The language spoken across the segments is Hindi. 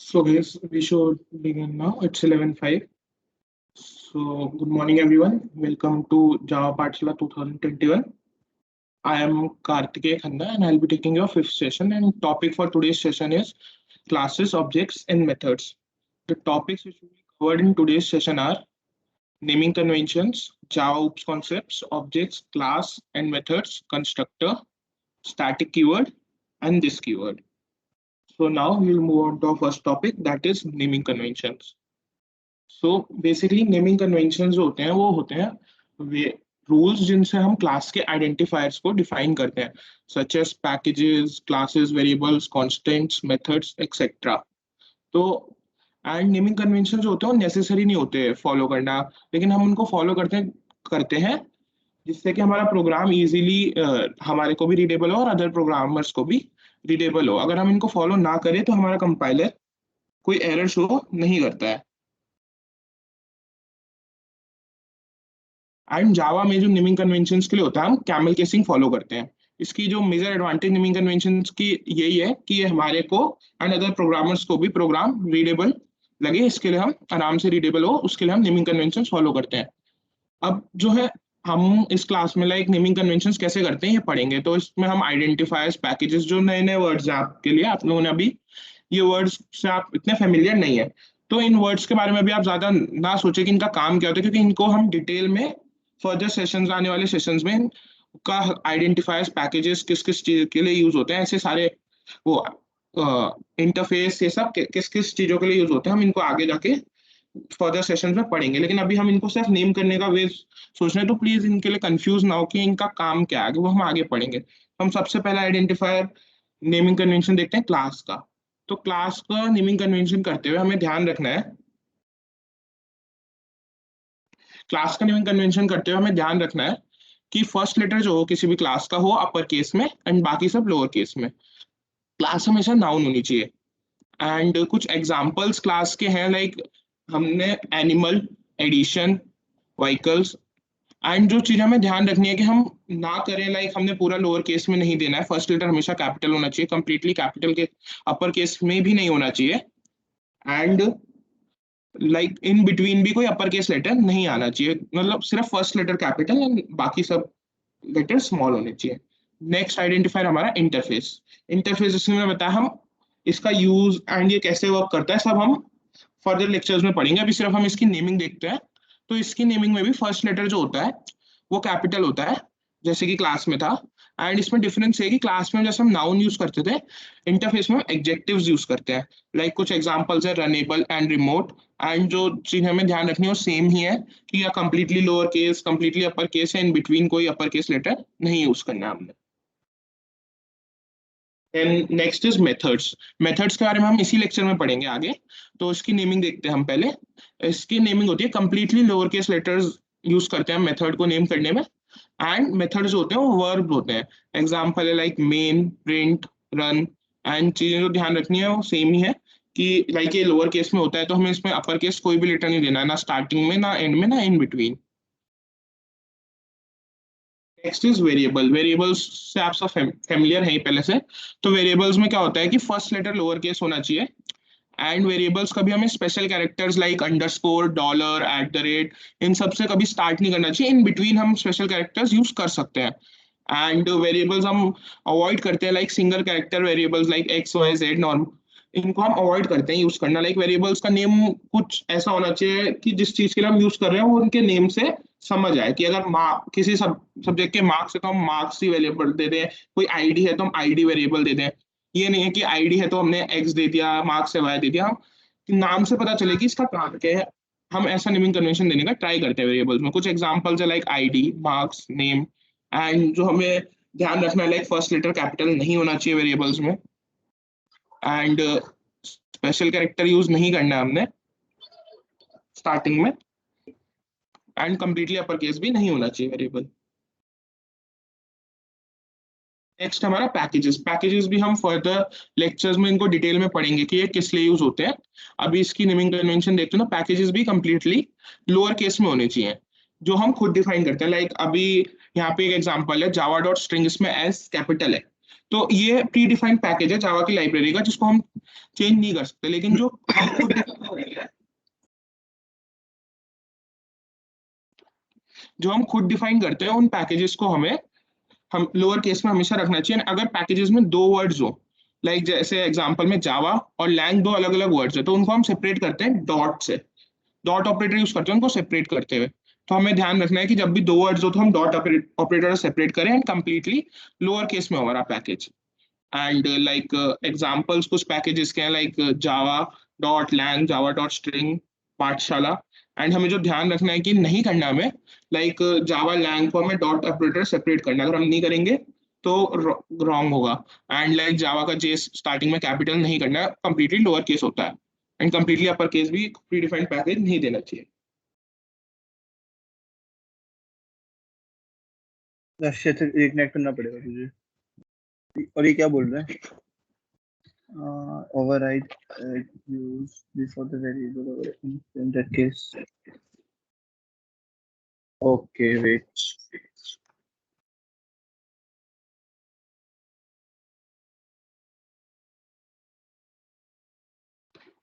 So guys, we should begin now. It's 11:05. So good morning everyone. Welcome to Java Pathshala 2021. I am Kartikeya Khanda and I'll be taking your fifth session, and topic for today's session is classes, objects and methods. The topics which will be covered in today's session are naming conventions, Java OOPS concepts, objects, class and methods, constructor, static keyword and this keyword. So now we'll move on to our first topic, that is naming conventions. So basically naming convention जो होते हैं वो होते हैं वे रूल्स जिनसे हम क्लास के आइडेंटिफायर्स को डिफाइन करते हैं, such as packages, classes, variables, constants, methods etcetera. तो एंड नेमिंग कन्वेंशन जो होते हैं वो नेसेसरी नहीं होते फॉलो करना, लेकिन हम उनको फॉलो करते हैं जिससे कि हमारा प्रोग्राम इजीली हमारे को भी रीडेबल हो और अदर प्रोग्रामर्स को भी रीडेबल हो. अगर हम इनको फॉलो ना करें तो हमारा कंपाइलर कोई एरर शो नहीं करता है. एंड जावा में जो नेमिंग कन्वेंशंस के लिए होता है हम कैमल केसिंग फॉलो करते हैं. इसकी जो मेजर एडवांटेज नेमिंग कन्वेंशंस की यही है कि ये हमारे को एंड अदर प्रोग्रामर्स को भी प्रोग्राम रीडेबल लगे, इसके लिए हम आराम से रीडेबल हो उसके लिए हम नेमिंग कन्वेंशंस फॉलो करते हैं. अब जो है हम इस क्लास में लाइक नेमिंग कन्वेंशंस कैसे करते हैं ये पढ़ेंगे. तो इसमें हम आइडेंटिफायर्स, पैकेजेस, जो नए नए वर्ड्स हैं आपके लिए, आप लोगों ने अभी ये वर्ड्स से आप इतने फेमिलियर नहीं है तो इन वर्ड्स के बारे में भी आप ज्यादा ना सोचे कि इनका काम क्या होता है, क्योंकि इनको हम डिटेल में फर्दर सेशंस, आने वाले सेशंस में का आइडेंटिफायर्स, पैकेजेस किस किस चीज के लिए यूज होते हैं, ऐसे सारे वो इंटरफेस, ये सब किस किस चीजों के लिए यूज होते हैं, हम इनको आगे जाके फर्दर सेशंस में पढ़ेंगे. लेकिन अभी हम इनको सिर्फ नेम करने का वे सोच रहे हैं, तो प्लीज इनके लिए कंफ्यूज ना हो कि इनका काम क्या है, वो हम आगे पढ़ेंगे. हम सबसे पहला आइडेंटिफायर नेमिंग कन्वेंशन देखते हैं क्लास का. तो क्लास का नेमिंग कन्वेंशन करते हुए हमें ध्यान रखना है, क्लास का नेमिंग कन्वेंशन करते हुए हमें ध्यान रखना है कि फर्स्ट लेटर जो हो किसी भी क्लास का हो अपर केस में एंड बाकी सब लोअर केस में. क्लास हमेशा नाउन होनी चाहिए. एंड कुछ एग्जांपल्स क्लास के हैं, लाइक हमने एनिमल, एडिशन, व्हीकल्स. एंड जो चीज हमें ध्यान रखनी है कि हम ना करें, लाइक हमने पूरा लोअर केस में नहीं देना है, फर्स्ट लेटर हमेशा कैपिटल होना चाहिए, कंप्लीटली कैपिटल के अपर केस में भी नहीं होना चाहिए, एंड लाइक इन बिटवीन भी कोई अपर केस लेटर नहीं आना चाहिए, मतलब सिर्फ फर्स्ट लेटर कैपिटल एंड बाकी सब लेटर स्मॉल होने चाहिए. नेक्स्ट आइडेंटिफायर हमारा इंटरफेस. इंटरफेस जिसमें मैंने बताया हम इसका यूज एंड ये कैसे वर्क करता है सब हम फर्दर लेक्चर्स में पढ़ेंगे. अभी सिर्फ हम इसकी नेमिंग देखते हैं. तो इसकी नेमिंग में भी फर्स्ट लेटर जो होता है वो कैपिटल होता है जैसे कि क्लास में था. एंड इसमें डिफरेंस है कि क्लास में जैसे हम नाउन यूज करते थे, इंटरफेस में एडजेक्टिव्स यूज करते हैं. लाइक कुछ एग्जांपल्स है रनेबल एंड रिमोट. एंड जो चीज हमें ध्यान रखनी है वो सेम ही है कि या completely lower case, completely upper case है, इन बिटवीन कोई अपर केस लेटर नहीं यूज करना है हमने. And next is methods. Methods के बारे में हम इसी लेक्चर में पढ़ेंगे आगे. तो इसकी नेमिंग देखते हैं हम पहले. इसकी नेमिंग होती है completely lower case letters use करते हैं मेथड को नेम करने में. एंड मेथड्स होते हैं वो वर्ब होते हैं. एग्जाम्पल है like main, print, run. And चीजें जो ध्यान रखनी है वो सेम ही है कि लाइक ये लोअर केस में होता है तो हमें इसमें अपर केस कोई भी लेटर नहीं देना है, ना स्टार्टिंग में, ना एंड में, ना in between. Next is variable. Variables से आप सब फेमिलियर हैं पहले से. तो वेरिएबल्स में क्या होता है कि फर्स्ट लेटर लोअर केस होना चाहिए. एंड वेरिएबल्स कभी हमें special characters like underscore, dollar, at the rate, इन सब से कभी स्टार्ट नहीं करना चाहिए. इन बिटवीन हम स्पेशल कैरेक्टर्स यूज कर सकते हैं. एंड वेरिएबल्स हम अवॉइड करते हैं, like single character variables like X, Y, Z, norm, इनको हम अवॉइड करते हैं यूज करना. लाइक वेरिएबल्स का नेम कुछ ऐसा होना चाहिए कि जिस चीज के लिए हम यूज कर रहे हैं वो उनके नेम से समझ आए, कि अगर किसी सब्जेक्ट के मार्क्स है तो हम मार्क्स ही वेरिएबल दे दें, कोई आईडी है तो हम आईडी वेरिएबल दे दें. ये नहीं है कि आईडी है तो हमने एक्स दे दिया, मार्क्स है वाई दे दिया. हम नाम से पता चले कि इसका काम क्या है, हम ऐसा नेमिंग कन्वेंशन देने का ट्राई करते हैं वेरिएबल्स में. कुछ एग्जांपल्स है like ID, marks, name. And जो हमें ध्यान रखना है लाइक फर्स्ट लेटर कैपिटल नहीं होना चाहिए वेरिएबल्स में. एंड स्पेशल कैरेक्टर यूज नहीं करना है हमने स्टार्टिंग में. एंड कंप्लीटली अपर केस भी नहीं होना चाहिए वेरिएबल. नेक्स्ट हमारा पैकेजेस. पैकेजेस भी हम फर्दर लेक्चर्स में इनको डिटेल में पढ़ेंगे कि ये किस लिए यूज होते हैं. अभी इसकी नेमिंग कन्वेंशन देखते हो ना, पैकेजेस भी कंप्लीटली लोअर केस में होने चाहिए जो हम खुद डिफाइन करते हैं. लाइक अभी यहाँ पे एक एग्जांपल है जावा डॉट स्ट्रिंग, इसमें एस कैपिटल है. तो ये प्री डिफाइंड पैकेज है जावा की लाइब्रेरी का, जिसको हम चेंज नहीं कर सकते, लेकिन जो हम खुद डिफाइन करते हैं उन पैकेजेस को हम लोअर केस में हमेशा रखना चाहिए। अगर पैकेजेस में दो वर्ड्स हो, लाइक जैसे एग्जांपल में जावा और लैंग दो अलग अलग वर्ड्स है, तो उनको हम सेपरेट करते हैं डॉट से, डॉट ऑपरेटर यूज करते हैं उनको सेपरेट करते हुए। तो हमें ध्यान रखना है कि जब भी दो वर्ड्स हो तो हम डॉट ऑपरेटर सेपरेट करें, एंड कंप्लीटली लोअर केस में हमारा पैकेज। एंड लाइक एग्जांपल्स कुछ पैकेजेस के हैं, like Java dot lang, Java dot string, Pathshala. And हमें जो ध्यान रखना है कि नहीं करना हमें, लाइक जावा लैंग को हमें डॉट ऑपरेटर सेपरेट करना है, अगर हम नहीं करेंगे तो रॉन्ग होगा। एंड लाइक जावा का जे स्टार्टिंग में कैपिटल नहीं करना, कंप्लीटली लोअर केस होता है। एंड कंप्लीटली अपर केस भी प्री डिफाइंड पैकेज नहीं देना चाहिए। अच्छे से रिकनेक्ट करना पड़ेगा तुझे। और ये क्या बोल रहा है? Override use before the variable in that case. Okay, wait.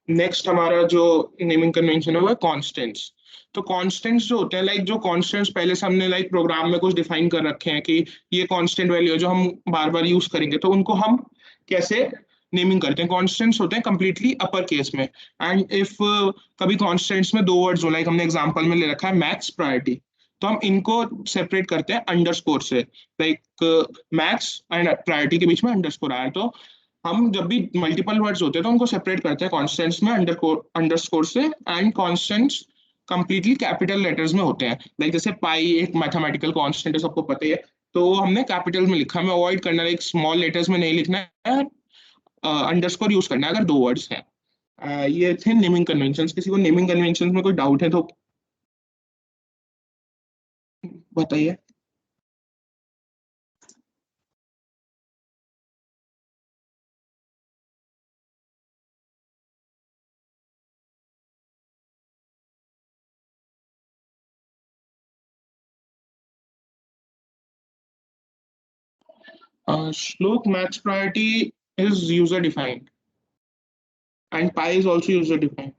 Next हमारा जो नेमिंग कन्वेंशन है वो है कॉन्स्टेंट्स। तो कॉन्स्टेंट्स जो होते हैं, लाइक जो कॉन्स्टेंट्स पहले से हमने लाइक प्रोग्राम में कुछ डिफाइन कर रखे हैं कि ये कॉन्स्टेंट वैल्यू है जो हम बार बार यूज करेंगे, तो उनको हम कैसे नेमिंग करते हैं। कॉन्स्टेंट्स होते हैं कंप्लीटली अपर केस में। एंड इफ कभी कॉन्स्टेंट्स में दो वर्ड्स हो, लाइक हमने एग्जांपल में ले रखा है मैक्स प्रायोरिटी, तो हम इनको सेपरेट करते हैं अंडरस्कोर से, लाइक मैक्स एंड प्रायोरिटी के बीच में अंडरस्कोर आया, तो हम जब भी मल्टीपल वर्ड्स होते हैं तो उनको सेपरेट करते हैं कॉन्स्टेंट्स में अंडरस्कोर से। And constants completely capital letters में होते हैं, लाइक जैसे पाई एक मैथमेटिकल कांस्टेंट है, सबको पता ही है, तो हमने कैपिटल में लिखा, हमें अवॉइड करना है, एक स्मॉल लेटर्स में नहीं लिखना है, अंडरस्कोर यूज करना है अगर दो वर्ड्स हैं। ये थे नेमिंग कन्वेंशंस। किसी को नेमिंग कन्वेंशंस में कोई डाउट है तो बताइए। Shlook, max priority is user defined, and pi is also user defined.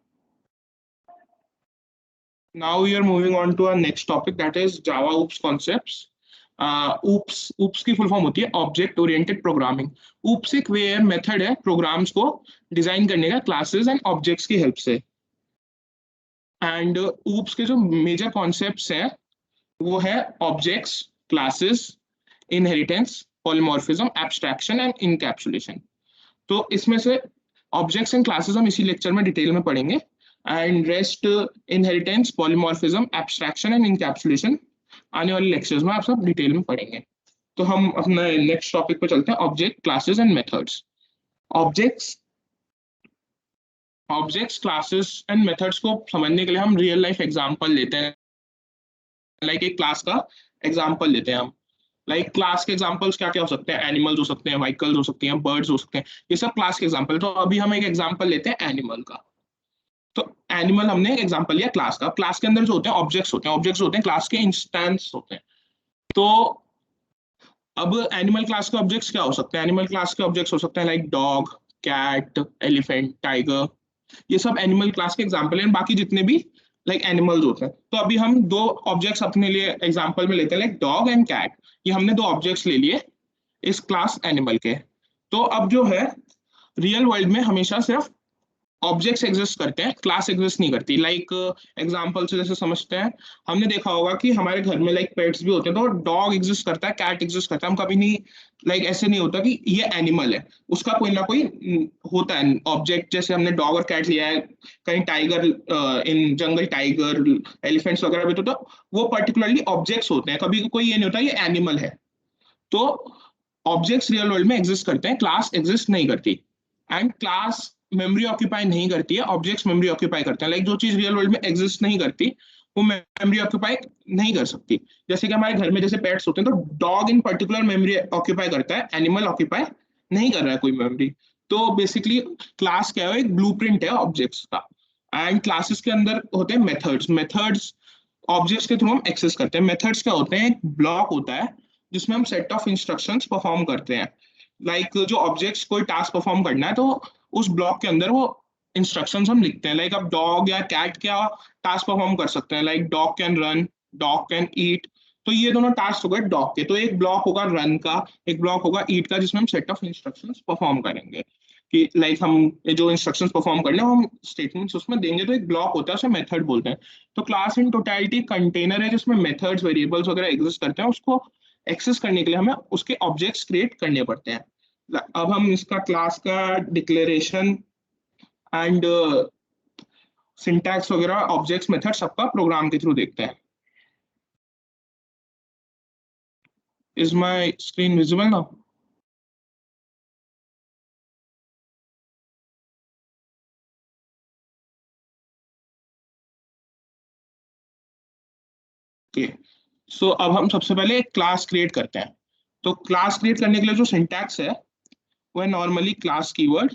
Now we are moving on to our next topic, that is Java OOPS concepts. OOPS की फुल फॉर्म होती है ऑब्जेक्ट ओरिएंटेड प्रोग्रामिंग। OOPS एक वे है, मेथड है प्रोग्राम्स को डिजाइन करने का क्लासेस एंड ऑब्जेक्ट्स की हेल्प से। एंड OOPS के जो मेजर कॉन्सेप्ट्स हैं वो है objects, classes, inheritance, polymorphism, abstraction and encapsulation. तो इसमें से ऑब्जेक्ट्स एंड क्लासेस हम इसी लेक्चर में डिटेल में पढ़ेंगे, and rest inheritance, polymorphism, abstraction and encapsulation आने वाले लेक्चर्स में आप सब डिटेल में पढ़ेंगे। तो हम अपना नेक्स्ट टॉपिक पे चलते हैं, object, classes and methods. Objects, classes and methods को समझने के लिए हम रियल लाइफ एग्जांपल लेते हैं, लाइक एक क्लास का एग्जांपल लेते हैं हम। लाइक क्लास के एग्जांपल्स क्या क्या हो सकते हैं, एनिमल्स हो सकते हैं, व्हीकल्स हो सकते हैं, बर्ड्स हो सकते हैं, ये सब क्लास के एग्जांपल। तो अभी हम एक एग्जांपल लेते हैं एनिमल का। तो एनिमल हमने एग्जांपल लिया क्लास का। क्लास के अंदर जो होते हैं ऑब्जेक्ट्स होते हैं, ऑब्जेक्ट्स होते हैं क्लास के इंस्टेंस होते हैं। तो अब एनिमल क्लास के ऑब्जेक्ट्स क्या हो सकते हैं? एनिमल क्लास के ऑब्जेक्ट्स हो सकते हैं like dog, cat, elephant, tiger, ये सब एनिमल क्लास के एग्जांपल हैं। बाकी जितने भी लाइक एनिमल्स होते हैं, तो अभी हम दो ऑब्जेक्ट्स अपने लिए एग्जांपल में लेते हैं, लाइक डॉग एंड कैट। ये हमने दो ऑब्जेक्ट्स ले लिए इस क्लास एनिमल के। तो अब जो है रियल वर्ल्ड में हमेशा सिर्फ ऑब्जेक्ट्स एग्जिस्ट करते हैं, क्लास एग्जिस्ट नहीं करती। लाइक एग्जांपल से जैसे समझते हैं, हमने देखा होगा कि हमारे घर में लाइक पेट्स भी होते हैं, तो डॉग एग्जिस्ट करता है, कैट एग्जिस्ट करता है, हम कभी नहीं लाइक ऐसे नहीं होता कि ये एनिमल है, उसका कोई ना कोई होता है ऑब्जेक्ट। जैसे हमने डॉग और कैट लिया है, कहीं tiger in jungle tiger, elephants वगैरह भी, तो वो पर्टिकुलरली ऑब्जेक्ट्स होते हैं, कभी कोई ये नहीं होता ये एनिमल है। तो ऑब्जेक्ट्स रियल वर्ल्ड में एग्जिस्ट करते हैं, क्लास एग्जिस्ट नहीं करती। एंड क्लास मेमोरी ऑक्यूपाई नहीं करती है, ऑब्जेक्ट्स मेमोरी ऑक्यूपाई करते हैं। लाइक जो चीज रियल वर्ल्ड में एग्जिस्ट नहीं करती वो मेमोरी ऑक्यूपाई नहीं कर सकती। जैसे कि हमारे घर में जैसे पेट्स होते हैं, तो dog in particular memory occupy करता है, एनिमल ऑक्यूपाई नहीं कर रहा है कोई मेमोरी। तो बेसिकली क्लास क्या है, एक ब्लूप्रिंट है ऑब्जेक्ट्स का। एंड क्लासेस के अंदर होते हैं मेथड्स। मेथड्स ऑब्जेक्ट्स के थ्रू हम एक्सेस करते हैं। मेथड्स क्या होते हैं, एक ब्लॉक होता है जिसमें हम सेट ऑफ इंस्ट्रक्शंस परफॉर्म करते हैं। लाइक जो ऑब्जेक्ट्स कोई टास्क परफॉर्म करना है तो उस ब्लॉक के अंदर वो इंस्ट्रक्शंस हम लिखते हैं। लाइक अब डॉग या कैट क्या टास्क परफॉर्म कर सकते हैं, like dog can run, dog can eat. तो ये दोनों टास्क हो गए डॉग के। तो एक ब्लॉक होगा रन का, एक ब्लॉक होगा ईट का, जिसमें हम सेट ऑफ इंस्ट्रक्शंस परफॉर्म करेंगे कि लाइक हम ये जो इंस्ट्रक्शंस परफॉर्म करने हैं वो हम स्टेटमेंट्स उसमें देंगे। तो एक ब्लॉक होता है, उसे मेथड बोलते हैं। तो क्लास इन टोटलिटी कंटेनर है जिसमें मेथड्स वेरिएबल्स वगैरह एग्जिस्ट करते हैं। उसको एक्सेस करने के लिए हमें उसके ऑब्जेक्ट्स क्रिएट करने पड़ते हैं। अब हम इसका क्लास का डिक्लेरेशन एंड सिंटैक्स वगैरह, ऑब्जेक्ट्स, मेथड सबका प्रोग्राम के थ्रू देखते हैं। Is my screen visible now? Okay, so अब हम सबसे पहले एक क्लास क्रिएट करते हैं। तो क्लास क्रिएट करने के लिए जो सिंटैक्स है वो है नॉर्मली क्लास कीवर्ड,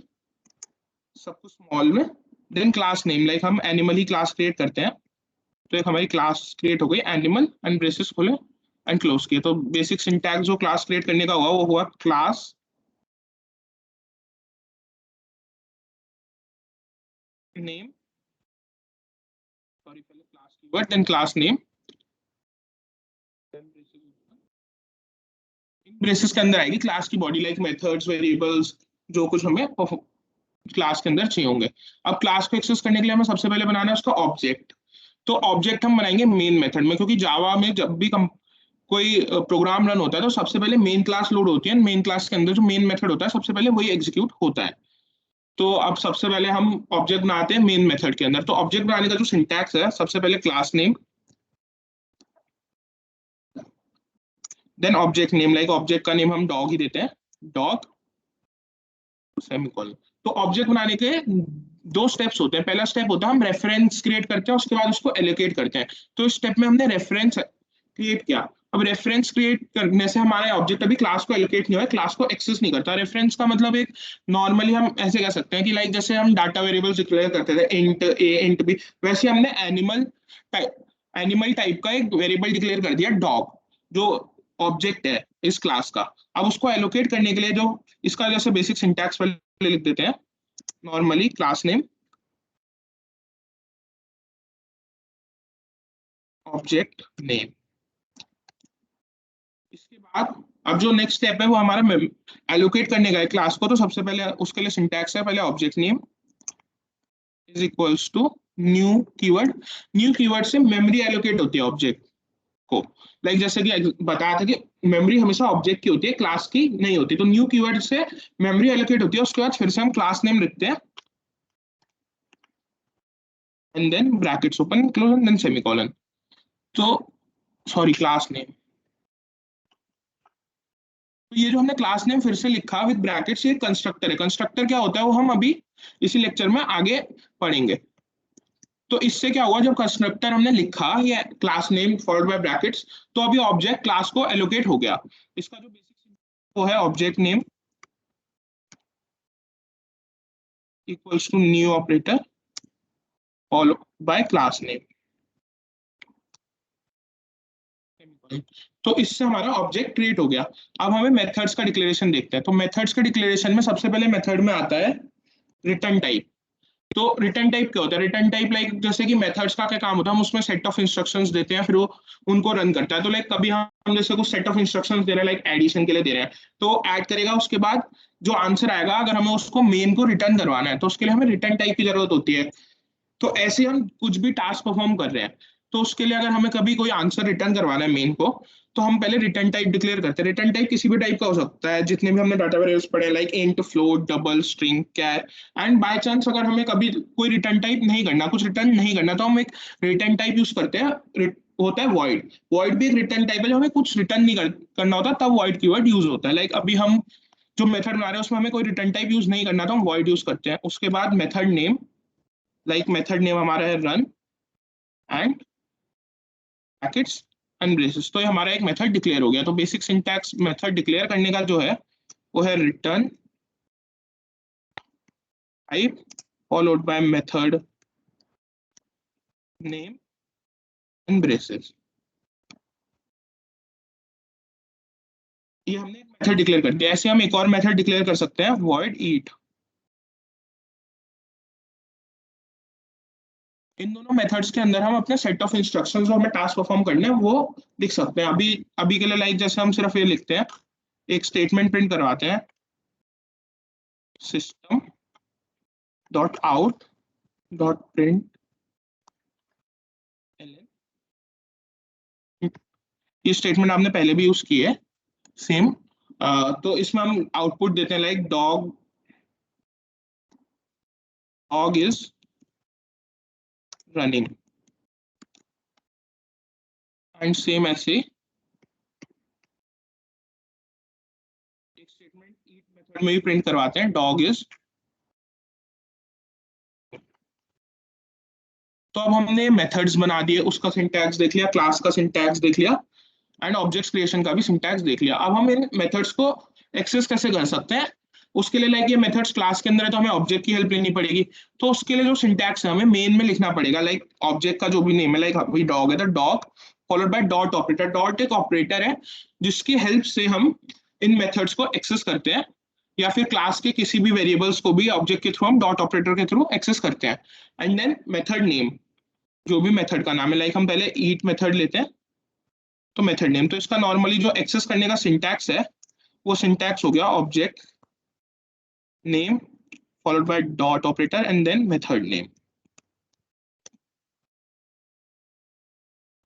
सब कुछ स्मॉल में, देन क्लास नेम। लाइक हम एनिमल ही क्लास क्रिएट करते हैं। तो एक हमारी क्लास क्रिएट हो गई एनिमल, एंड ब्रेसेस खोले एंड क्लोज किए। तो बेसिक सिंटैक्स जो क्लास क्रिएट करने का हुआ वो हुआ क्लास नेम, सॉरी पहले class keyword then class name, braces के अंदर आएगी क्लास की बॉडी, लाइक मेथड्स, वेरिएबल्स, जो कुछ हमें क्लास के अंदर चाहिए होंगे। अब क्लास को एक्सेस करने के लिए हमें सबसे पहले बनाना है उसका ऑब्जेक्ट। तो ऑब्जेक्ट हम बनाएंगे मेन मेथड में, क्योंकि जावा में जब भी कोई प्रोग्राम रन होता है तो सबसे पहले मेन क्लास लोड होती है। मेन क्लास के अंदर जो मेन मेथड होता है सबसे पहले वही एग्जीक्यूट होता है। तो अब सबसे पहले हम ऑब्जेक्ट बनाते हैं मेन मेथड के अंदर। तो ऑब्जेक्ट बनाने का जो सिंटैक्स है, सबसे पहले class name, then object name. Like object का नेम हम डॉग ही देते हैं, डॉग सेमीकोलन। तो ऑब्जेक्ट बनाने के दो स्टेप्स होते हैं। पहला स्टेप होता है हम रेफरेंस क्रिएट करते हैं, उसके बाद उसको एलोकेट करते हैं। तो इस स्टेप में हमने रेफरेंस क्रिएट किया। अब रेफरेंस क्रिएट करने से हमारा ऑब्जेक्ट अभी क्लास को एलोकेट नहीं हुआ है, क्लास को एक्सेस नहीं करता। रेफरेंस का मतलब एक नॉर्मली हम ऐसे कह सकते हैं कि लाइक जैसे हम डाटा वेरिएबल्स डिक्लेयर करते थे इंट ए इंट बी, वैसे हमने एनिमल टाइप का एक वेरिएबल डिक्लेयर कर दिया डॉग, जो ऑब्जेक्ट है इस क्लास का। अब उसको एलोकेट करने के लिए जो इसका जैसे बेसिक सिंटैक्स पहले लिख देते हैं, normally class name, object name. इसके बाद अब जो नेक्स्ट स्टेप है वो हमारा एलोकेट करने का है क्लास को। तो सबसे पहले उसके लिए सिंटैक्स है, पहले object name is equals to new keyword. New keyword से मेमोरी एलोकेट होती है ऑब्जेक्ट को। लाइक जैसे कि बताया था कि मेमोरी हमेशा ऑब्जेक्ट की होती है, क्लास की नहीं होती। तो न्यू कीवर्ड से मेमोरी एलोकेट होती है। उसके बाद फिर से हम क्लास नेम लिखते हैं and then brackets open close and then semicolon. तो सॉरी क्लास नेम, तो ये जो हमने क्लास नेम फिर से लिखा विद ब्रैकेट्स, ये कंस्ट्रक्टर है। कंस्ट्रक्टर क्या होता है वो हम अभी इसी लेक्चर में आगे पढ़ेंगे। तो इससे क्या हुआ, जब कंस्ट्रक्टर हमने लिखा ये class name followed bye brackets, तो अभी ऑब्जेक्ट क्लास को एलोकेट हो गया। इसका जो बेसिक वो है object name equals to new operator follow by class name. तो इससे हमारा ऑब्जेक्ट क्रिएट हो गया। अब हमें मेथड्स का डिक्लेरेशन देखते हैं। तो मेथड्स के डिक्लेरेशन में सबसे पहले मेथड में आता है रिटर्न टाइप। तो रिटर्न टाइप क्या होता है? रिटर्न टाइप लाइक जैसे कि मेथड्स का क्या काम होता है, हम उसमें सेट ऑफ इंस्ट्रक्शंस देते हैं, फिर वो उनको रन करता है। तो लाइक कभी हम जैसे कुछ सेट ऑफ इंस्ट्रक्शंस दे रहे हैं, लाइक एडिशन के लिए दे रहे हैं, तो ऐड करेगा। उसके बाद जो आंसर आएगा, अगर हमें उसको मेन को रिटर्न करवाना है तो उसके लिए हमें रिटर्न टाइप की जरूरत होती है। तो ऐसे हम कुछ भी टास्क परफॉर्म कर रहे हैं, तो उसके लिए अगर हमें कभी कोई आंसर रिटर्न करवाना है मेन को, तो हम पहले रिटर्न टाइप डिक्लेयर करते हैं। रिटर्न टाइप किसी भी टाइप का हो सकता है, जितने भी हमने डाटा वेरिएबल्स पढ़े, like int, float, double, string, char. And by chance अगर हमें कभी कोई रिटर्न टाइप नहीं करना, कुछ रिटर्न नहीं करना, तो हम एक रिटर्न टाइप यूज करते हैं, होता है वॉइड। वॉइड भी एक रिटर्न टाइप है, जब हमें कुछ रिटर्न नहीं करना होता तब वॉइड कीवर्ड यूज होता है। लाइक अभी हम जो मेथड बना रहे हैं उसमें हमें कोई रिटर्न टाइप यूज नहीं करना, तो हम वॉइड यूज करते हैं। उसके बाद method name, like method name हमारा है run and brackets and braces. तो ये हमारा एक मेथड डिक्लेयर हो गया। तो बेसिक सिंटैक्स मेथड डिक्लेयर करने का जो है वो है return type followed by method name and braces. ये हमने एक मेथड डिक्लेयर कर दिया। ऐसे हम एक और मेथड डिक्लेयर कर सकते हैं, void eat। इन दोनों मेथड्स के अंदर हम अपने सेट ऑफ इंस्ट्रक्शंस जो हमें टास्क परफॉर्म करने हैं वो लिख सकते हैं। अभी अभी के लिए लाइक जैसे हम सिर्फ ये लिखते हैं, एक स्टेटमेंट प्रिंट करवाते हैं, system dot out dot print. ये स्टेटमेंट आपने पहले भी यूज की है सेम। तो इसमें हम आउटपुट देते हैं like dog dog is running, and same ऐसे एक स्टेटमेंट ईट मेथड में भी प्रिंट करवाते हैं, डॉग इज। तो अब हमने मेथड्स बना दिए, उसका सिंटैक्स देख लिया, क्लास का सिंटैक्स देख लिया, एंड ऑब्जेक्ट क्रिएशन का भी सिंटैक्स देख लिया। अब हम इन मेथड्स को एक्सेस कैसे कर सकते हैं, उसके लिए लाइक ये मेथड्स क्लास के अंदर है तो हमें ऑब्जेक्ट की हेल्प लेनी पड़ेगी। तो उसके लिए जो सिंटैक्स है हमें मेन में लिखना पड़ेगा, लाइक ऑब्जेक्ट का जो भी नेम है, लाइक अभी डॉग है तो dog followed by dot operator. Dot एक ऑपरेटर है जिसकी हेल्प से हम इन मेथड्स को एक्सेस करते हैं, या फिर क्लास के किसी भी वेरिएबल्स को भी ऑब्जेक्ट के थ्रू हम डॉट ऑपरेटर के थ्रू एक्सेस करते हैं। एंड देन मेथड नेम, जो भी मेथड का नाम है, लाइक हम पहले ईट मेथड लेते हैं तो मेथड नेम। तो इसका नॉर्मली जो एक्सेस करने का सिंटैक्स है वो सिंटैक्स हो गया object name followed by dot operator and then method name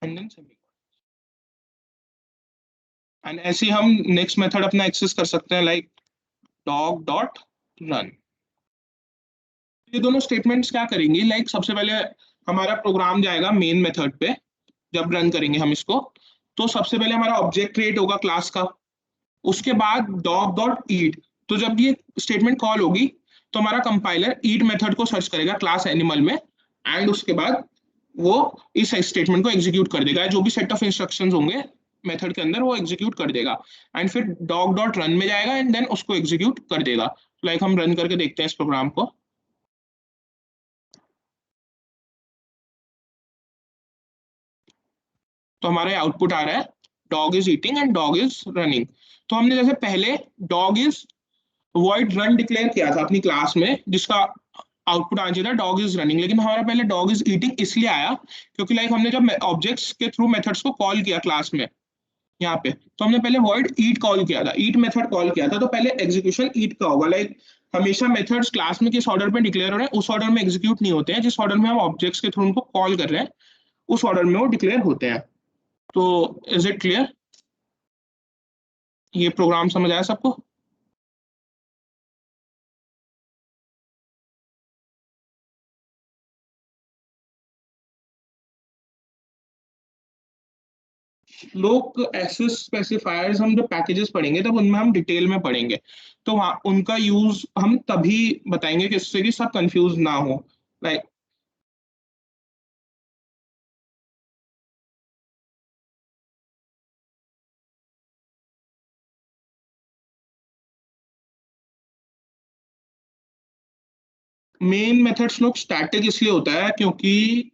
and then semicolon. And ऐसे ही हम नेक्स्ट मेथड अपना एक्सेस कर सकते हैं लाइक डॉग डॉट रन। ये दोनों स्टेटमेंट्स क्या करेंगे, लाइक सबसे पहले हमारा प्रोग्राम जाएगा मेन मेथड पे। जब रन करेंगे हम इसको तो सबसे पहले हमारा ऑब्जेक्ट क्रिएट होगा क्लास का, उसके बाद डॉग डॉट ईट। तो जब ये स्टेटमेंट कॉल होगी तो हमारा कंपाइलर ईट मेथड को सर्च करेगा क्लास एनिमल में, एंड उसके बाद वो इस स्टेटमेंट को एग्जीक्यूट कर देगा। जो भी सेट ऑफ इंस्ट्रक्शंस होंगे मेथड के अंदर वो एग्जीक्यूट कर देगा, एंड फिर डॉग डॉट रन में जाएगा एंड देन उसको एग्जीक्यूट कर देगा। लाइक हम रन करके देखते हैं इस प्रोग्राम को। तो हमारा आउटपुट आ रहा है dog is eating and dog is running. तो हमने जैसे पहले dog is void run declare किया था अपनी क्लास में, जिसका आउटपुट आना चाहिए था डॉग इज रनिंग, लेकिन हमारा पहले डॉग इज ईटिंग इसलिए आया क्योंकि लाइक हमने जब ऑब्जेक्ट्स के थ्रू मेथड्स को कॉल किया क्लास में यहाँ पे, तो हमने पहले वॉइड ईट कॉल किया था, ईट मेथड कॉल किया था, तो पहले एग्जीक्यूशन ईट का होगा। लाइक हमेशा मेथड्स क्लास में किस ऑर्डर पे डिक्लेयर हो रहे हैं उस ऑर्डर में एग्जीक्यूट नहीं होते हैं, जिस ऑर्डर में हम ऑब्जेक्ट्स के थ्रू उनको कॉल कर रहे हैं उस ऑर्डर में वो डिक्लेयर होते हैं। तो इज इट क्लियर, ये प्रोग्राम समझ आया सबको? लोग ऐसे स्पेसिफायर्स हम जब पैकेजेस पढ़ेंगे तब उनमें हम डिटेल में पढ़ेंगे, तो वहाँ उनका यूज हम तभी बताएंगे जिससे कि सब कंफ्यूज ना हो। लाइक मेन मेथड्स लोग स्टैटिक इसलिए होता है क्योंकि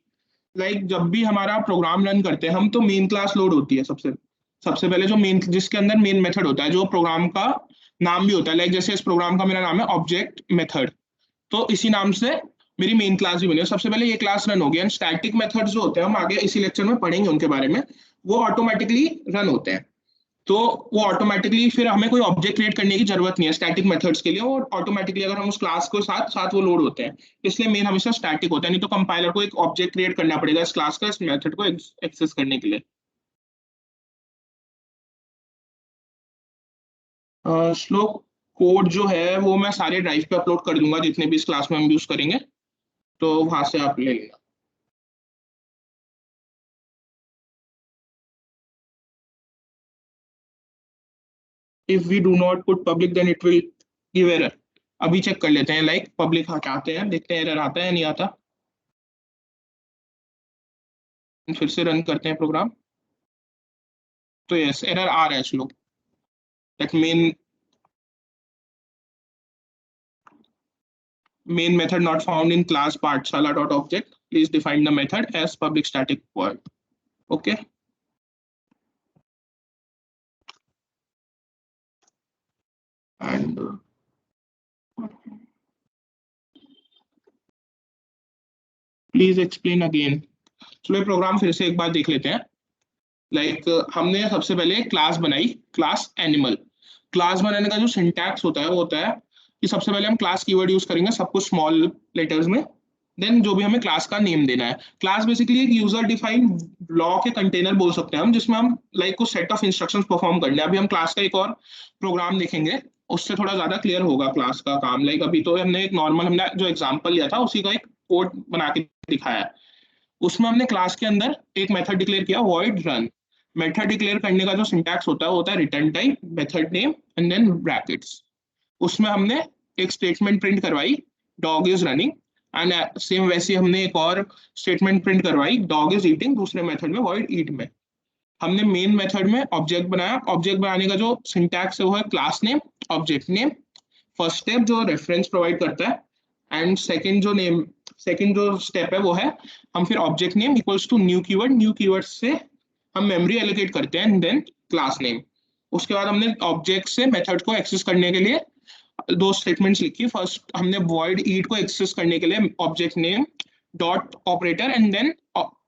लाइक जब भी हमारा प्रोग्राम रन करते हैं हम तो मेन क्लास लोड होती है सबसे सबसे पहले, जो मेन जिसके अंदर मेन मेथड होता है, जो प्रोग्राम का नाम भी होता है। लाइक जैसे इस प्रोग्राम का मेरा नाम है ऑब्जेक्ट मेथड, तो इसी नाम से मेरी मेन क्लास भी बनी है। सबसे पहले ये क्लास रन होगी, एंड स्टैटिक मेथड्स जो होते हैं हम आगे इसी लेक्चर में पढ़ेंगे उनके बारे में, वो ऑटोमेटिकली रन होते हैं। तो वो ऑटोमेटिकली फिर हमें कोई ऑब्जेक्ट क्रिएट करने की जरूरत नहीं है स्टैटिक मेथड्स के लिए, वो ऑटोमेटिकली अगर हम उस क्लास को साथ साथ वो लोड होते हैं। इसलिए मेन हमेशा स्टैटिक होता है, नहीं तो कंपाइलर को एक ऑब्जेक्ट क्रिएट करना पड़ेगा इस क्लास का, इस मेथड को एक्सेस करने के लिए। श्लोक कोड जो है वो मैं सारे ड्राइव पे अपलोड कर दूंगा जितने भी इस क्लास में हम यूज करेंगे, तो वहां से आप ले लेना। If we do not put public then it will give error. अभी चेक कर लेते हैं, लाइक पब्लिक हटाते हैं, देखते हैं एरर आता है या नहीं आता। फिर से रन करते हैं प्रोग्राम, तो यस एरर आ रहा है श्लोक, that main method not found in class pathshala dot object, please define the method as public static void. Okay. And please explain again. चलो ये प्रोग्राम फिर से एक बार देख लेते हैं। हमने सबसे पहले क्लास बनाई, क्लास एनिमल। क्लास बनाने का जो सिंटैक्स होता है वो होता है कि सबसे पहले हम क्लास कीवर्ड यूज करेंगे सब कुछ स्मॉल लेटर्स में, देन जो भी हमें क्लास का नेम देना है। क्लास बेसिकली एक यूजर डिफाइंड ब्लॉक या कंटेनर बोल सकते हैं हम, जिसमें हम कुछ सेट ऑफ इंस्ट्रक्शंस परफॉर्म करने हैं। अभी हम क्लास का एक और प्रोग्राम देखेंगे, उससे थोड़ा ज्यादा क्लियर होगा क्लास का काम। अभी तो हमने एक नॉर्मल, हमने जो एग्जांपल लिया था उसी का एक कोड बना के दिखाया है। उसमें हमने क्लास के अंदर एक मेथड डिक्लेयर किया, वॉइड रन। मेथड डिक्लेयर करने का जो सिंटैक्स होता है वो होता है return type, method name and then brackets. उसमें हमने एक स्टेटमेंट प्रिंट करवाई, dog is running, and same वैसे हमने एक और स्टेटमेंट प्रिंट करवाई, डॉग इज ईटिंग, दूसरे मेथड में वॉइड ईट में। हमने मेन मेथड में ऑब्जेक्ट बनाया। ऑब्जेक्ट बनाने का जो सिंटैक्स है वो है class name, object name, first step जो रेफरेंस प्रोवाइड करता है, एंड सेकंड जो स्टेप है वो है हम फिर object name equals to new keyword, new keyword से हम मेमोरी एलोकेट करते हैं, एंड देन क्लास नेम। उसके बाद हमने ऑब्जेक्ट से मेथड को एक्सेस करने के लिए दो स्टेटमेंट्स लिखी। फर्स्ट हमने वॉइड ईट को एक्सेस करने के लिए object name dot operator and then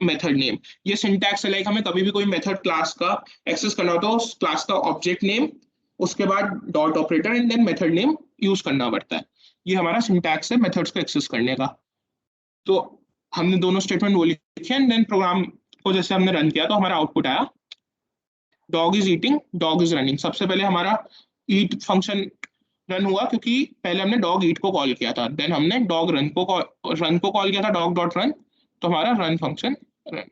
method name. ये सिंटैक्स है, हमें कभी भी कोई मेथड क्लास का एक्सेस करना हो तो उस क्लास का ऑब्जेक्ट नेम, उसके बाद dot operator and then method name use करना पड़ता है। ये हमारा सिंटैक्स है मेथड्स को एक्सेस करने का। तो हमने दोनों स्टेटमेंट वो लिखे एंड देन प्रोग्राम को जैसे हमने रन किया तो हमारा आउटपुट आया, dog is eating, dog is running. सबसे पहले हमारा ईट फंक्शन रन हुआ क्योंकि पहले हमने डॉग ईट को कॉल किया था, देन हमने डॉग रन को कॉल किया था, डॉग डॉट रन, तो हमारा रन फंक्शन रन।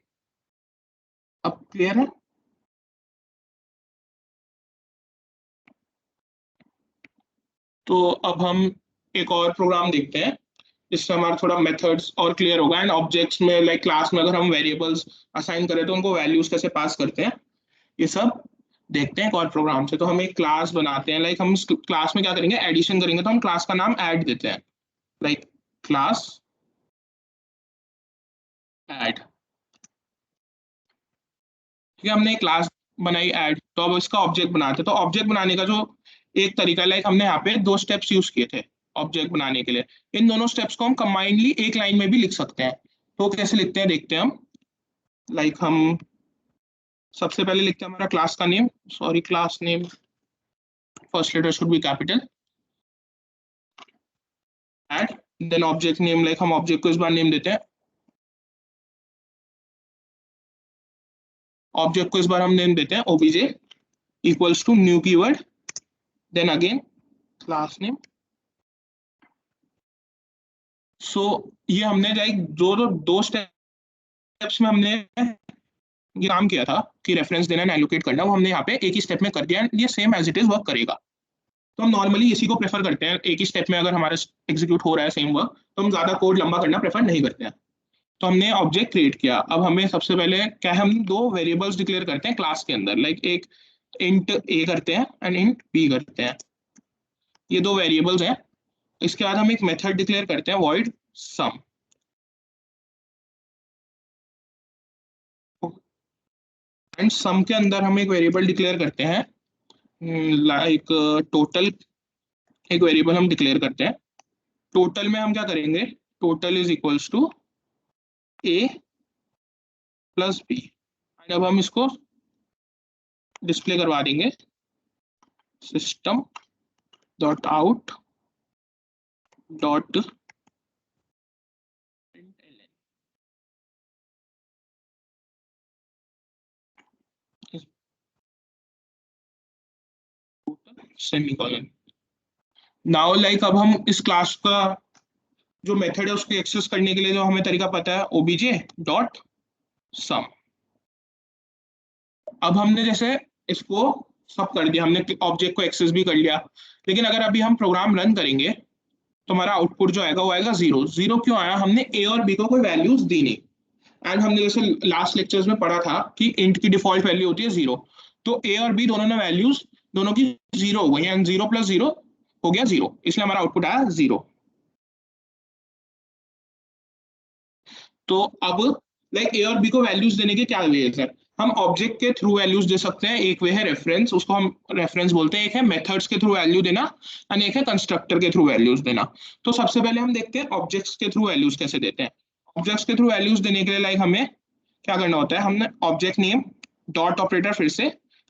अब क्लियर है? तो अब हम एक और प्रोग्राम देखते हैं जिससे हमारा थोड़ा मेथड्स और क्लियर होगा। एंड ऑब्जेक्ट्स में क्लास में अगर हम वेरिएबल्स असाइन करें तो उनको वैल्यूज कैसे पास करते हैं, ये सब देखते हैं एक और प्रोग्राम से। तो हम एक क्लास बनाते हैं, हम इस क्लास में क्या करेंगे, एडिशन करेंगे, तो हम क्लास का नाम ऐड देते हैं, क्लास ऐड। ठीक है, हमने एक क्लास बनाई ऐड, तो अब इसका ऑब्जेक्ट बनाते हैं। तो ऑब्जेक्ट बनाने का जो एक तरीका हमने यहाँ पे दो स्टेप्स यूज किए थे ऑब्जेक्ट बनाने के लिए। इन दोनों स्टेप्स को हम कंबाइंडली एक लाइन में भी लिख सकते हैं। तो कैसे लिखते हैं देखते हैं हम। हम सबसे पहले लिखते हैं हमारा क्लास का name, sorry class name first letter should be capital, add, then object name, हम ऑब्जेक्ट को इस बार नेम देते हैं, ऑब्जेक्ट को इस बार हम नेम देते हैं OBJ equals to new keyword, then again class name. So ये हमने जो दो स्टेप्स में हमने ये काम किया था कि रेफरेंस देना एंड एलोकेट करना, वो हमने यहाँ पे एक ही स्टेप में कर दिया एंड ये same as it is work करेगा। तो हम नॉर्मली इसी को प्रेफर करते हैं, एक ही स्टेप में अगर हमारा एग्जीक्यूट हो रहा है सेम वर्क, तो हम ज्यादा कोड लंबा करना प्रेफर नहीं करते हैं। तो हमने ऑब्जेक्ट क्रिएट किया। अब हमें सबसे पहले क्या है, हम दो वेरिएबल्स डिक्लेयर करते हैं क्लास के अंदर, एक इंट ए करते हैं एंड इंट बी करते हैं, ये दो वेरिएबल्स हैं। इसके बाद हम एक मेथड डिक्लेयर करते हैं वॉइड सम, एंड सम के अंदर हम एक वेरिएबल डिक्लेयर करते हैं टोटल, एक वेरिएबल हम डिक्लेयर करते हैं। टोटल में हम क्या करेंगे, total is equals to a plus b, and अब हम इसको डिस्प्ले करवा देंगे system dot out dot semicolon. Now अब हम इस क्लास का जो मेथड है उसको एक्सेस करने के लिए जो हमें तरीका पता है, ओबीजे डॉट सम। अब हमने जैसे इसको सब कर दिया, हमने ऑब्जेक्ट को एक्सेस भी कर लिया, लेकिन अगर अभी हम प्रोग्राम रन करेंगे तो हमारा आउटपुट जो आएगा वो आएगा जीरो। जीरो क्यों आया, हमने ए और बी को कोई वैल्यूज दी नहीं। एंड हमने जैसे लास्ट लेक्चर्स में पढ़ा था कि इंट की डिफॉल्ट वैल्यू होती है जीरो, तो ए और बी दोनों ने वैल्यूज दोनों की जीरो हो गई, एंड जीरो प्लस जीरो हो गया जीरो, इसलिए हमारा आउटपुट आया जीरो। तो अब ए और बी को वैल्यूज देने के क्या वेज है, हम ऑब्जेक्ट के थ्रू वैल्यूज दे सकते हैं, एक वे है रेफरेंस, उसको हम रेफरेंस बोलते हैं, एक है मेथड्स के थ्रू वैल्यू देना एंड एक है कंस्ट्रक्टर के थ्रू वैल्यूज देना। तो सबसे पहले हम देखते हैं ऑब्जेक्ट्स के थ्रू वैल्यूज कैसे देते हैं। ऑब्जेक्ट्स के थ्रू वैल्यूज देने के लिए लाइक हमें क्या करना होता है, हमने ऑब्जेक्ट नेम डॉट ऑपरेटर फिर से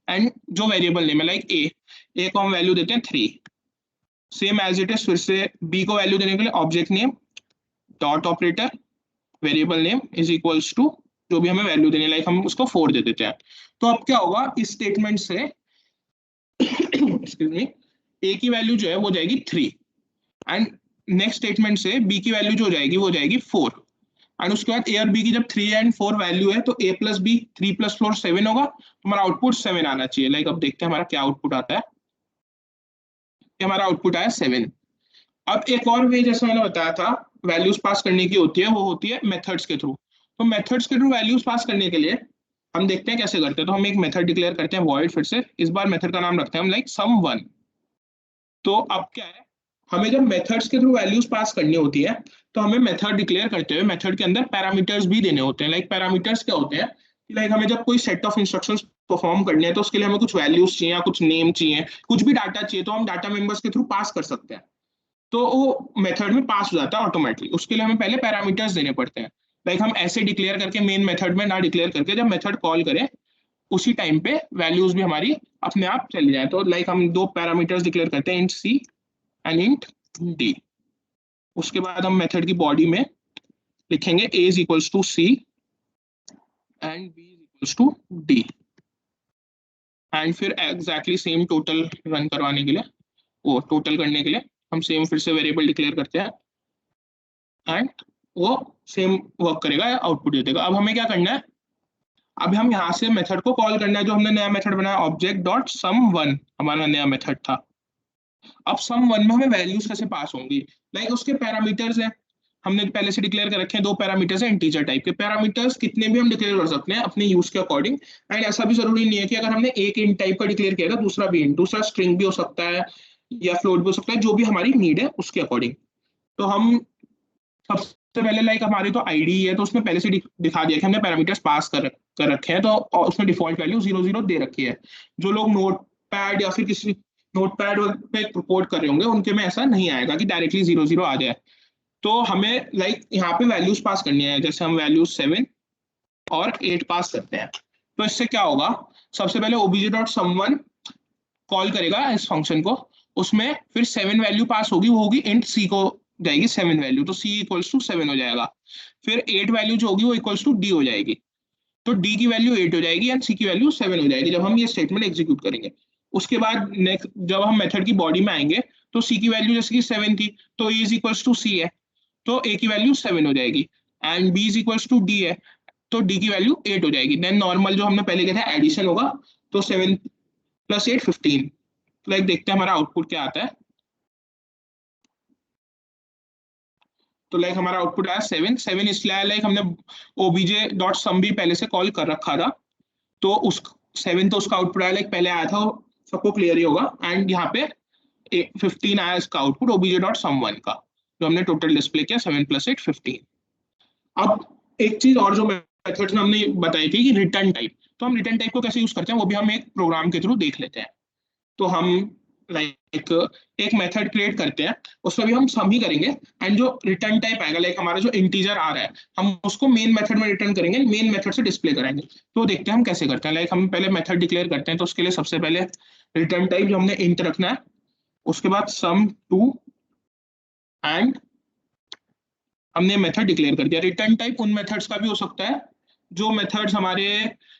एंड जो वेरिएबल नेम है लाइक ए को हम वैल्यू देते हैं 3, सेम एज इट इज फिर से बी को वैल्यू देने के लिए object name dot operator variable name is equals to जो भी हमें वैल्यू देनी है लाइक हम उसको 4 दे देते हैं। तो अब क्या होगा इस स्टेटमेंट से एक्सक्यूज मी, ए की वैल्यू जो है वो जाएगी 3 एंड नेक्स्ट स्टेटमेंट से बी की वैल्यू जो हो जाएगी वो जाएगी 4 एंड उसके बाद ए और बी की जब 3 एंड 4 वैल्यू है तो ए प्लस बी 3 प्लस 4 7 होगा, तो हमारा आउटपुट 7 आना चाहिए। लाइक अब देखते हैं हमारा क्या आउटपुट आता है। ये हमारा आउटपुट आया 7। अब एक और वे जैसे मैंने बताया था वैल्यूज पास करने की होती है, वो होती है मेथड्स के थ्रू। तो मेथड्स के थ्रू वैल्यूज पास करने के लिए हम देखते हैं कैसे करते हैं। तो हम एक मेथड डिक्लेयर करते हैं वॉइड, फिर से इस बार मेथड का नाम रखते हैं हम लाइक sum1। तो अब क्या है, हमें जब मेथड्स के थ्रू वैल्यूज पास करनी होती है तो हमें मेथड डिक्लेयर करते हुए मेथड के अंदर पैरामीटर्स भी देने होते हैं। लाइक पैरामीटर्स क्या होते हैं कि लाइक हमें जब कोई सेट ऑफ इंस्ट्रक्शंस परफॉर्म करने हैं तो उसके लिए हमें कुछ वैल्यूज चाहिए या कुछ नेम चाहिए, कुछ भी डाटा चाहिए, तो हम डाटा मेंबर्स के थ्रू पास कर सकते हैं। तो वो मेथड में पास हो जाता है ऑटोमेटिकली। उसके लिए हमें पहले पैरामीटर्स देने पड़ते हैं। लाइक हम ऐसे डिक्लेयर करके मेन मेथड में ना डिक्लेयर करके जब मेथड कॉल करें उसी टाइम पे वैल्यूज भी हमारी अपने आप चली जाए। तो लाइक हम दो पैरामीटर्स डिक्लेयर करते हैं, int c and int d. उसके बाद हम मेथड की बॉडी में लिखेंगे a is equals to c and b is equals to d and फिर एग्जैक्टली सेम टोटल रन करवाने के लिए, वो टोटल करने के लिए हम सेम फिर से वेरिएबल डिक्लेयर करते हैं एंड वो सेम वर्क करेगा, आउटपुट दे देगा। अब हमें क्या करना है, अब हम यहाँ से मेथड को कॉल करना है, जो हमने नया मेथड बनाया ऑब्जेक्ट डॉट सम वन हमारा नया मेथड था। अब सम वन में हमें वैल्यूज कैसे पास होंगी, लाइक उसके पैरामीटर्स हैं, हमने पहले से डिक्लेयर कर रखे हैं, दो पैरामीटर्स हैं इंटीजर टाइप के। पैरामीटर्स कितने भी हम डिक्लेयर कर सकते हैं अपने यूज के अकॉर्डिंग एंड ऐसा भी जरूरी नहीं है कि अगर हमने एक इंट टाइप का डिक्लेयर किया था दूसरा भी इंट, दूसरा स्ट्रिंग भी हो सकता है या फ्लोट भी हो सकता है, जो भी हमारी नीड है उसके अकॉर्डिंग। तो हम सबसे पहले लाइक हमारी तो आईडी है तो उसमें पहले से दिखा दिया कि हमने पैरामीटर्स पास कर रखे हैं, तो उसमें डिफॉल्ट वैल्यू 0 0 दे रखी है। जो लोग नोट पैड या फिर किसी नोट पैड पे रिपोर्ट कर रहे होंगे उनके में ऐसा नहीं आएगा कि डायरेक्टली 0 0 आ जाए। तो हमें लाइक यहाँ पे वैल्यूज पास करनी है, जैसे हम वैल्यूज 7 और 8 पास करते हैं। तो इससे क्या होगा, सबसे पहले obj डॉट समवन कॉल करेगा इस फंक्शन को, उसमें फिर 7 वैल्यू पास होगी, वो होगी इंट सी को जाएगी 7 वैल्यू, तो सी इक्वल्स टू 7 हो जाएगा। फिर 8 वैल्यू जो होगी वो इक्वल्स टू डी हो जाएगी, तो डी की वैल्यू 8 हो जाएगी एंड सी की वैल्यू 7 हो जाएगी जब हम ये स्टेटमेंट एग्जीक्यूट करेंगे। उसके बाद नेक्स्ट जब हम मेथड की बॉडी में आएंगे तो सी की वैल्यू जैसे कि 7 थी तो a is equals to c है, तो ए की वैल्यू 7 हो जाएगी and b is equals to d है, तो डी की वैल्यू 8 हो जाएगी। देन नॉर्मल जो हमने पहले किया था एडिशन होगा, तो 7 प्लस 8 15। लाइक देखते हैं हमारा आउटपुट क्या आता है। तो लाइक हमारा आउटपुट आया 7। 7 इसलिए आया लाइक हमने ओबीजे डॉट सम भी पहले से कॉल कर रखा था, तो उस 7 तो उसका आउटपुट आया लाइक पहले आया था, सबको क्लियर ही होगा। एंड यहाँ पे 15 आया इसका आउटपुट ओबीजे डॉट सम वन का, जो हमने टोटल डिस्प्ले किया 7 प्लस 8 15। अब एक चीज और जो मेथड्स में हमने बताई थी कि रिटर्न टाइप, तो हम रिटर्न टाइप को कैसे यूज करते हैं वो भी हम एक प्रोग्राम के थ्रू देख लेते हैं। तो हम लाइक एक मेथड क्रिएट करते हैं, उसमें भी हम सम ही करेंगे एंड जो रिटर्न टाइप आएगा लाइक हमारा जो इंटीजर आ रहा है हम उसको मेन मेथड में रिटर्न करेंगे, मेन मेथड से डिस्प्ले कराएंगे। तो देखते हैं हम कैसे करते हैं। लाइक हम पहले मेथड डिक्लेयर करते हैं, तो उसके लिए सबसे पहले रिटर्न टाइप जो हमने इंट रखना है, उसके बाद सम टू एंड हमने मेथड डिक्लेयर कर दिया। रिटर्न टाइप उन मेथड्स का भी हो सकता है जो मेथड्स हमारे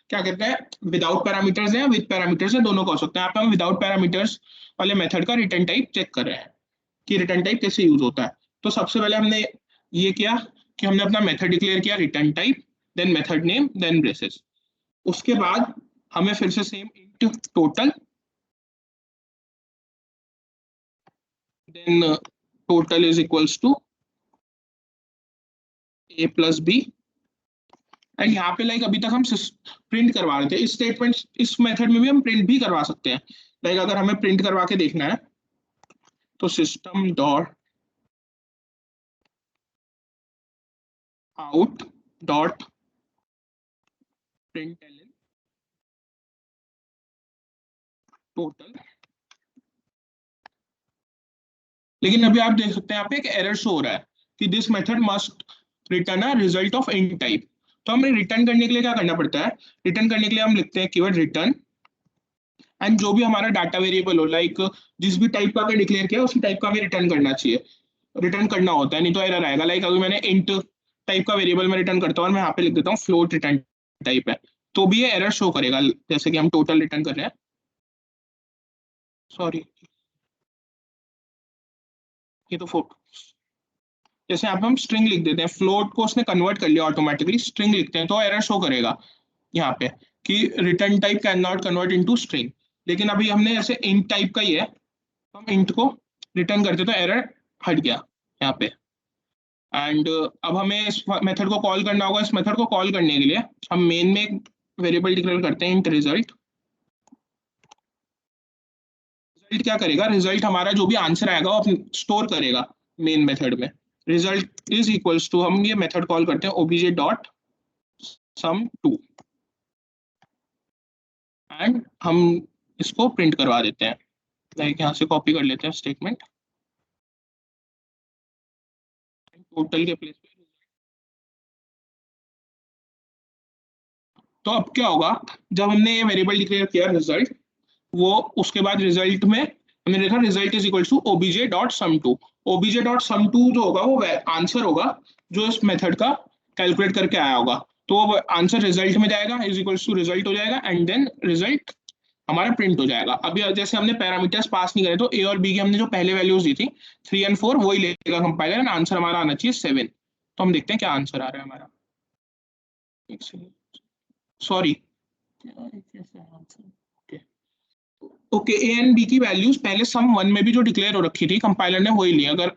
क्या कहते हैं विदाउट पैरामीटर्स हैं, विद पैरामीटर्स है, दोनों का हो सकता है। यहाँ पे हम विदाउट पैरामीटर्स वाले मेथड का रिटर्न टाइप चेक कर रहे हैं कि रिटर्न टाइप कैसे यूज होता है। तो सबसे पहले हमने ये किया कि हमने अपना मेथड डिक्लेयर किया return type, then method name, then braces. उसके बाद हमें फिर से same int total, then total is equals to a plus b and यहाँ पे लाइक अभी तक हम प्रिंट करवा रहे थे, इस स्टेटमेंट इस मेथड में भी हम प्रिंट भी करवा सकते हैं। लाइक अगर हमें प्रिंट करवा के देखना है तो system dot out dot print total, लेकिन अभी आप देख सकते हैं यहाँ पे एक एरर शो हो रहा है कि this method must return a result of int type. तो हमें रिटर्न करने के लिए क्या करना पड़ता है, रिटर्न करने के लिए हम लिखते हैं कीवर्ड रिटर्न एंड जो भी हमारा डाटा वेरिएबल हो, लाइक जिस भी टाइप का हमें डिक्लेयर किया उसी टाइप का हमें रिटर्न करना चाहिए, रिटर्न करना होता है, नहीं तो एरर आएगा। लाइक अगर मैंने इंट टाइप का वेरिएबल में रिटर्न करता हूँ और मैं यहाँ पे लिख देता हूँ फ्लोट रिटर्न टाइप है, तो भी ये एरर शो करेगा, जैसे कि हम टोटल रिटर्न कर रहे हैं। सॉरी, ये तो फोटो, जैसे यहाँ पे हम स्ट्रिंग लिख देते हैं, फ्लोट को उसने कन्वर्ट कर लिया ऑटोमेटिकली, स्ट्रिंग लिखते हैं तो एरर शो करेगा यहाँ पे कि return type can not convert into string. लेकिन अभी हमने ऐसे इंट टाइप का ही है, तो हम इंट को रिटर्न करते तो एरर हट गया यहाँ पे। एंड अब हमें इस मेथड को कॉल करना होगा। इस मेथड को कॉल करने के लिए हम मेन में एक वेरिएबल डिक्लेयर करते हैं इंट रिजल्ट। रिजल्ट क्या करेगा, रिजल्ट हमारा जो भी आंसर आएगा वो स्टोर करेगा मेन मेथड में। रिजल्ट इज इक्वल्स टू, हम ये मेथड कॉल करते हैं obj dot sum two and हम इसको प्रिंट करवा देते हैं। लाइक यहाँ से कॉपी कर लेते हैं स्टेटमेंट, टोटल के प्लेस पे। तो अब क्या होगा, जब हमने ये वेरिएबल डिक्लेयर किया रिजल्ट, वो उसके बाद रिजल्ट में हमने लिखा result is equal to obj dot sum two. obj dot sum two जो होगा वो आंसर होगा जो इस मेथड का कैलकुलेट करके आया होगा, तो वो आंसर रिजल्ट में जाएगा, इज इक्वल टू रिजल्ट हो जाएगा एंड देन रिजल्ट हमारा प्रिंट हो जाएगा। अभी जैसे हमने पैरामीटर्स पास नहीं करे तो ए और बी की हमने जो पहले वैल्यूज दी थी 3 एंड 4 वही लेगा कंपाइलर एंड आंसर हमारा आना चाहिए 7। तो हम देखते हैं क्या आंसर आ रहा है हमारा। Sorry, okay, a and b की वैल्यूज पहले सम वन में भी जो डिक्लेयर हो रखी थी कंपाइलर ने वही ली। अगर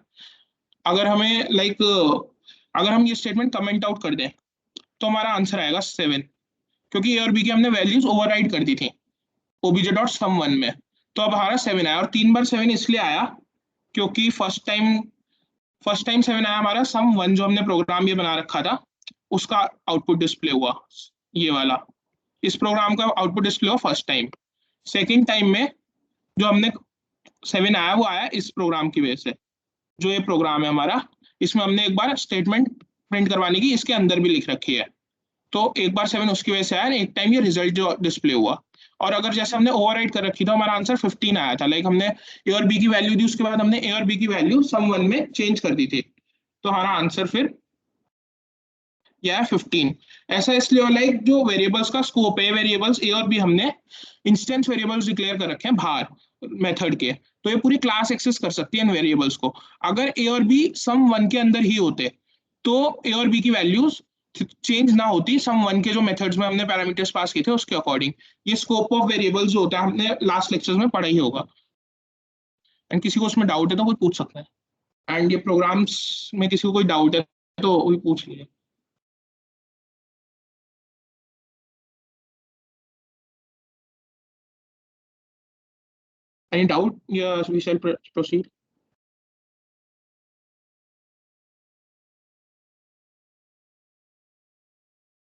अगर हमें लाइक अगर हम ये स्टेटमेंट कमेंट आउट कर दें तो हमारा आंसर आएगा 7, क्योंकि ए और बी की हमने वैल्यूज ओवरराइड कर दी थी obj डॉट सम वन में। तो अब हमारा 7 आया, और 3 बार 7 इसलिए आया क्योंकि फर्स्ट टाइम 7 आया हमारा सम वन जो हमने प्रोग्राम ये बना रखा था उसका आउटपुट डिस्प्ले हुआ, ये वाला इस प्रोग्राम का आउटपुट डिस्प्ले हुआ फर्स्ट टाइम। सेकेंड टाइम में जो हमने 7 आया वो आया इस प्रोग्राम की वजह से, जो ये प्रोग्राम है हमारा, इसमें हमने एक बार स्टेटमेंट प्रिंट करवाने की इसके अंदर भी लिख रखी है, तो एक बार 7 उसकी वजह से आया, एक टाइम ये रिजल्ट जो डिस्प्ले हुआ। और अगर जैसे हमने ओवरराइड कर रखी तो हमारा आंसर 15 आया था, लाइक हमने ए और बी की वैल्यू दी, उसके बाद हमने ए और बी की वैल्यू सम वन में चेंज कर दी थी, तो हमारा आंसर फिर यह है 15। ऐसा इसलिए हो, लाइक जो वेरिएबल्स का स्कोप है, वेरिएबल्स ए और बी हमने इंस्टेंस वेरिएबल्स डिक्लेयर कर रखे हैं बाहर मेथड के, तो ये पूरी क्लास एक्सेस कर सकती है इन वेरिएबल्स को। अगर ए और बी सम वन के अंदर ही होते तो ए और बी की वैल्यूज चेंज ना होती सम वन के जो मेथड्स में हमने पैरामीटर्स पास किए थे उसके अकॉर्डिंग। ये स्कोप ऑफ वेरिएबल्स जो होता है हमने लास्ट लेक्चर्स में पढ़ा ही होगा, एंड किसी को उसमें डाउट है तो कोई पूछ सकता है, एंड ये प्रोग्राम्स में किसी को कोई डाउट है तो वही पूछ लीजिए। Any doubt? Yeah, we shall proceed.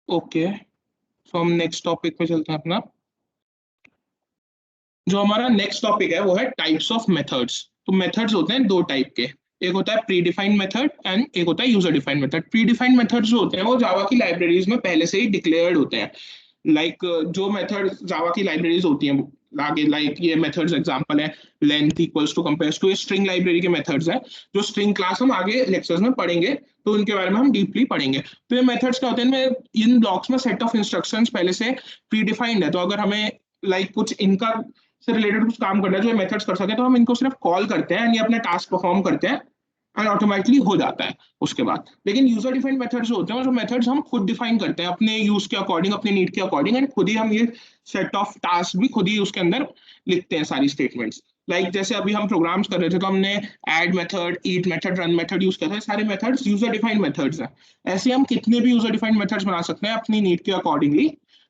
Okay, so हम नेक्स्ट टॉपिक पे चलते हैं अपना। जो हमारा नेक्स्ट टॉपिक है वो है टाइप्स ऑफ मेथड्स। तो मेथड्स होते हैं दो टाइप के, एक होता है प्री डिफाइंड मेथड एंड एक होता है user defined method. Pre defined methods जो होते हैं वो जावा की लाइब्रेरीज में पहले से ही डिक्लेयर्ड होते हैं। लाइक जो मेथड जावा की लाइब्रेरीज होती हैं आगे, लाइक ये मेथड्स एग्जांपल है length equals to compares to, ये स्ट्रिंग लाइब्रेरी के मेथड्स हैं जो स्ट्रिंग क्लास हम आगे लेक्चर्स में पढ़ेंगे, तो उनके बारे में हम डीपली पढ़ेंगे। तो ये मेथड्स क्या होते हैं, इनमें इन ब्लॉक्स में सेट ऑफ इंस्ट्रक्शंस पहले से प्री डिफाइंड है, तो अगर हमें लाइक कुछ इनका से रिलेटेड कुछ काम करना है जो मेथड्स कर सके तो हम इनको सिर्फ कॉल करते हैं, ये अपना टास्क परफॉर्म करते हैं एंड ऑटोमेटिकली हो जाता है उसके बाद। लेकिन यूजर डिफाइंड मेथड्स होते हैं जो मेथड्स हम खुद डिफाइन करते हैं अपने यूज के अकॉर्डिंग, अपने नीड के अकॉर्डिंग, एंड खुद ही हम ये सेट ऑफ टास्क भी खुद ही उसके अंदर लिखते हैं सारी स्टेटमेंट्स। लाइक जैसे अभी हम प्रोग्राम्स कर रहे थे तो हमने ऐड मेथड, ईट मेथड, रन मेथड यूज करते हैं, सारे मेथड्स यूजर डिफाइंड मेथड्स हैं। ऐसे हम कितने भी यूजर डिफाइंड मेथड्स बना सकते हैं अपनी नीड के accordingly,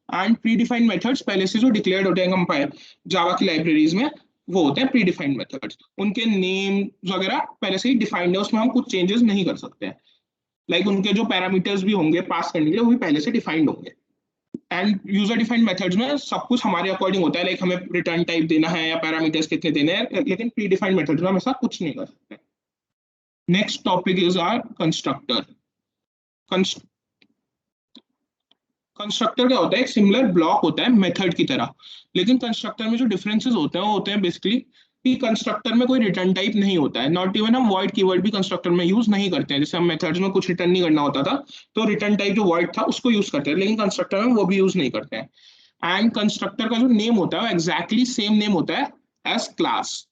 and pre defined methods पहले से जो डिक्लेयर्ड होते हैं कंपाइल जावा की लाइब्रेरीज में वो होते हैं प्री डिफाइंड मेथड्स। उनके नेम वगैरह पहले से ही डिफाइंड है, उसमें हम कुछ चेंजेस नहीं कर सकते हैं। लाइक उनके जो पैरामीटर्स भी होंगे पास करने के लिए वो भी पहले से डिफाइंड होंगे। एंड यूजर डिफाइंड मेथड्स में सब कुछ हमारे अकॉर्डिंग होता है, लाइक हमें रिटर्न टाइप देना है या पैरामीटर्स कितने देने हैं, लेकिन प्री डिफाइंड मेथड्स में हम ऐसा कुछ नहीं कर सकते। Next topic is are constructor. Constructor क्या होता है? एक सिमिलर ब्लॉक होता है मेथड की तरह, लेकिन कंस्ट्रक्टर में जो डिफरेंसेस होते हैं वो होते हैं बेसिकली कि कंस्ट्रक्टर में कोई रिटर्न टाइप नहीं होता है। नॉट इवन हम वॉइड कीवर्ड भी कंस्ट्रक्टर में यूज नहीं करते हैं। जैसे हम मेथड्स में कुछ रिटर्न नहीं करना होता था तो रिटर्न टाइप जो वॉइड था उसको यूज करते हैं, लेकिन कंस्ट्रक्टर में वो भी यूज नहीं करते हैं। एंड कंस्ट्रक्टर का जो नेम होता है वो एग्जैक्टली सेम नेम होता है एज क्लास।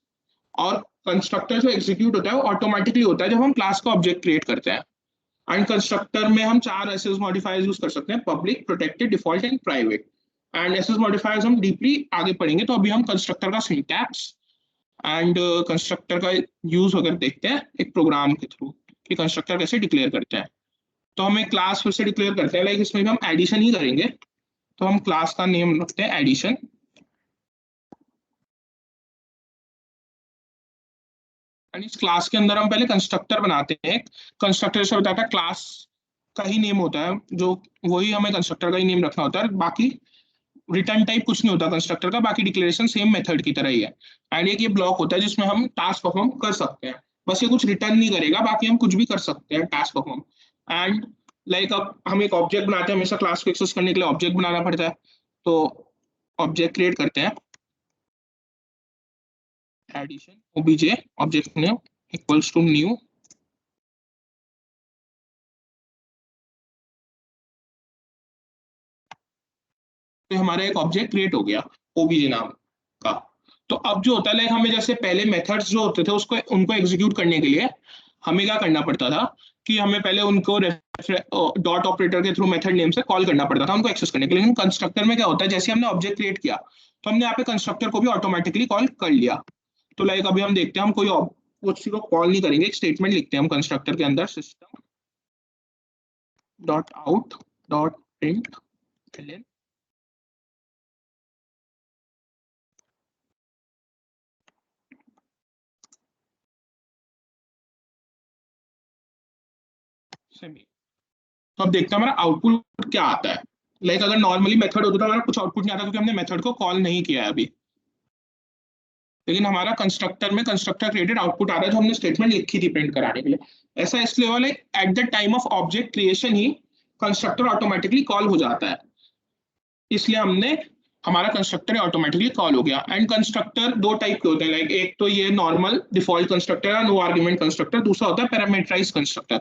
और कंस्ट्रक्टर जो एग्जीक्यूट होता है वो ऑटोमेटिकली होता है जब हम क्लास का ऑब्जेक्ट क्रिएट करते हैं। एंड कंस्ट्रक्टर में हम 4 एसएस मॉडिफायर्स यूज कर सकते हैं: public, protected, default and private. And SS modifiers हम डीपली आगे पढ़ेंगे, तो अभी हम कंस्ट्रक्टर का सिंटैक्स एंड कंस्ट्रक्टर का यूज वगैरह देखते हैं एक प्रोग्राम के थ्रू कि कंस्ट्रक्टर कैसे डिक्लेयर करते हैं। तो हम एक क्लास फिर से डिक्लेयर करते हैं, लाइक इसमें भी हम एडिशन ही करेंगे, तो हम क्लास का नेम रखते हैं एडिशन। एंड इस क्लास के अंदर हम पहले कंस्ट्रक्टर बनाते हैं। कंस्ट्रक्टर से बताता है क्लास का ही नेम होता है, जो वही हमें कंस्ट्रक्टर का ही नेम रखना होता है, बाकी रिटर्न टाइप कुछ नहीं होता कंस्ट्रक्टर का, बाकी डिक्लेरेशन सेम मेथड की तरह ही है। एंड एक ये ब्लॉक होता है जिसमें हम टास्क परफॉर्म कर सकते हैं, बस ये कुछ रिटर्न नहीं करेगा, बाकी हम कुछ भी कर सकते हैं टास्क परफॉर्म। एंड लाइक अब हम एक ऑब्जेक्ट बनाते हैं, हमेशा क्लास को एक्सेस करने के लिए ऑब्जेक्ट बनाना पड़ता है, तो ऑब्जेक्ट क्रिएट करते हैं addition OBJ object name equals to new. तो हमारा एक ऑब्जेक्ट क्रिएट हो गया ओबीजे नाम का। तो अब जो होता है लाइक हमें जैसे पहले मेथड्स जो होते थे उसको उनको एग्जीक्यूट करने के लिए हमें क्या करना पड़ता था कि हमें पहले उनको डॉट ऑपरेटर के थ्रू मेथड नेम से कॉल करना पड़ता था उनको एक्सेस करने के लिए। लेकिन कंस्ट्रक्टर में क्या होता है, जैसे हमने ऑब्जेक्ट क्रिएट किया तो हमने यहाँ पे कंस्ट्रक्टर को भी ऑटोमेटिकली कॉल कर लिया। तो लाइक अभी हम देखते हैं, हम कोई कुछ को कॉल नहीं करेंगे, एक स्टेटमेंट लिखते हैं हम कंस्ट्रक्टर के अंदर, system dot out dot print semi. तो अब देखते हैं हमारा आउटपुट क्या आता है। लाइक अगर नॉर्मली मेथड होता तो हमारा कुछ आउटपुट नहीं आता क्योंकि हमने मेथड को कॉल नहीं किया है अभी। लेकिन हमारा कंस्ट्रक्टर में कंस्ट्रक्टर क्रिएटेड आउटपुट आ रहा है जो हमने स्टेटमेंट लिखी थी प्रिंट कराने के लिए। ऐसा इसलिए वाले eight the time of object creation he constructor automatically call हो जाता है, इसलिए हमने हमारा कंस्ट्रक्टर ऑटोमेटिकली कॉल हो गया। एंड कंस्ट्रक्टर दो टाइप के होते हैं, लाइक एक तो ये नॉर्मल डिफॉल्ट कंस्ट्रक्टर है, नो आर्गुमेंट कंस्ट्रक्टर। दूसरा होता है पैरामीटराइज्ड कंस्ट्रक्टर।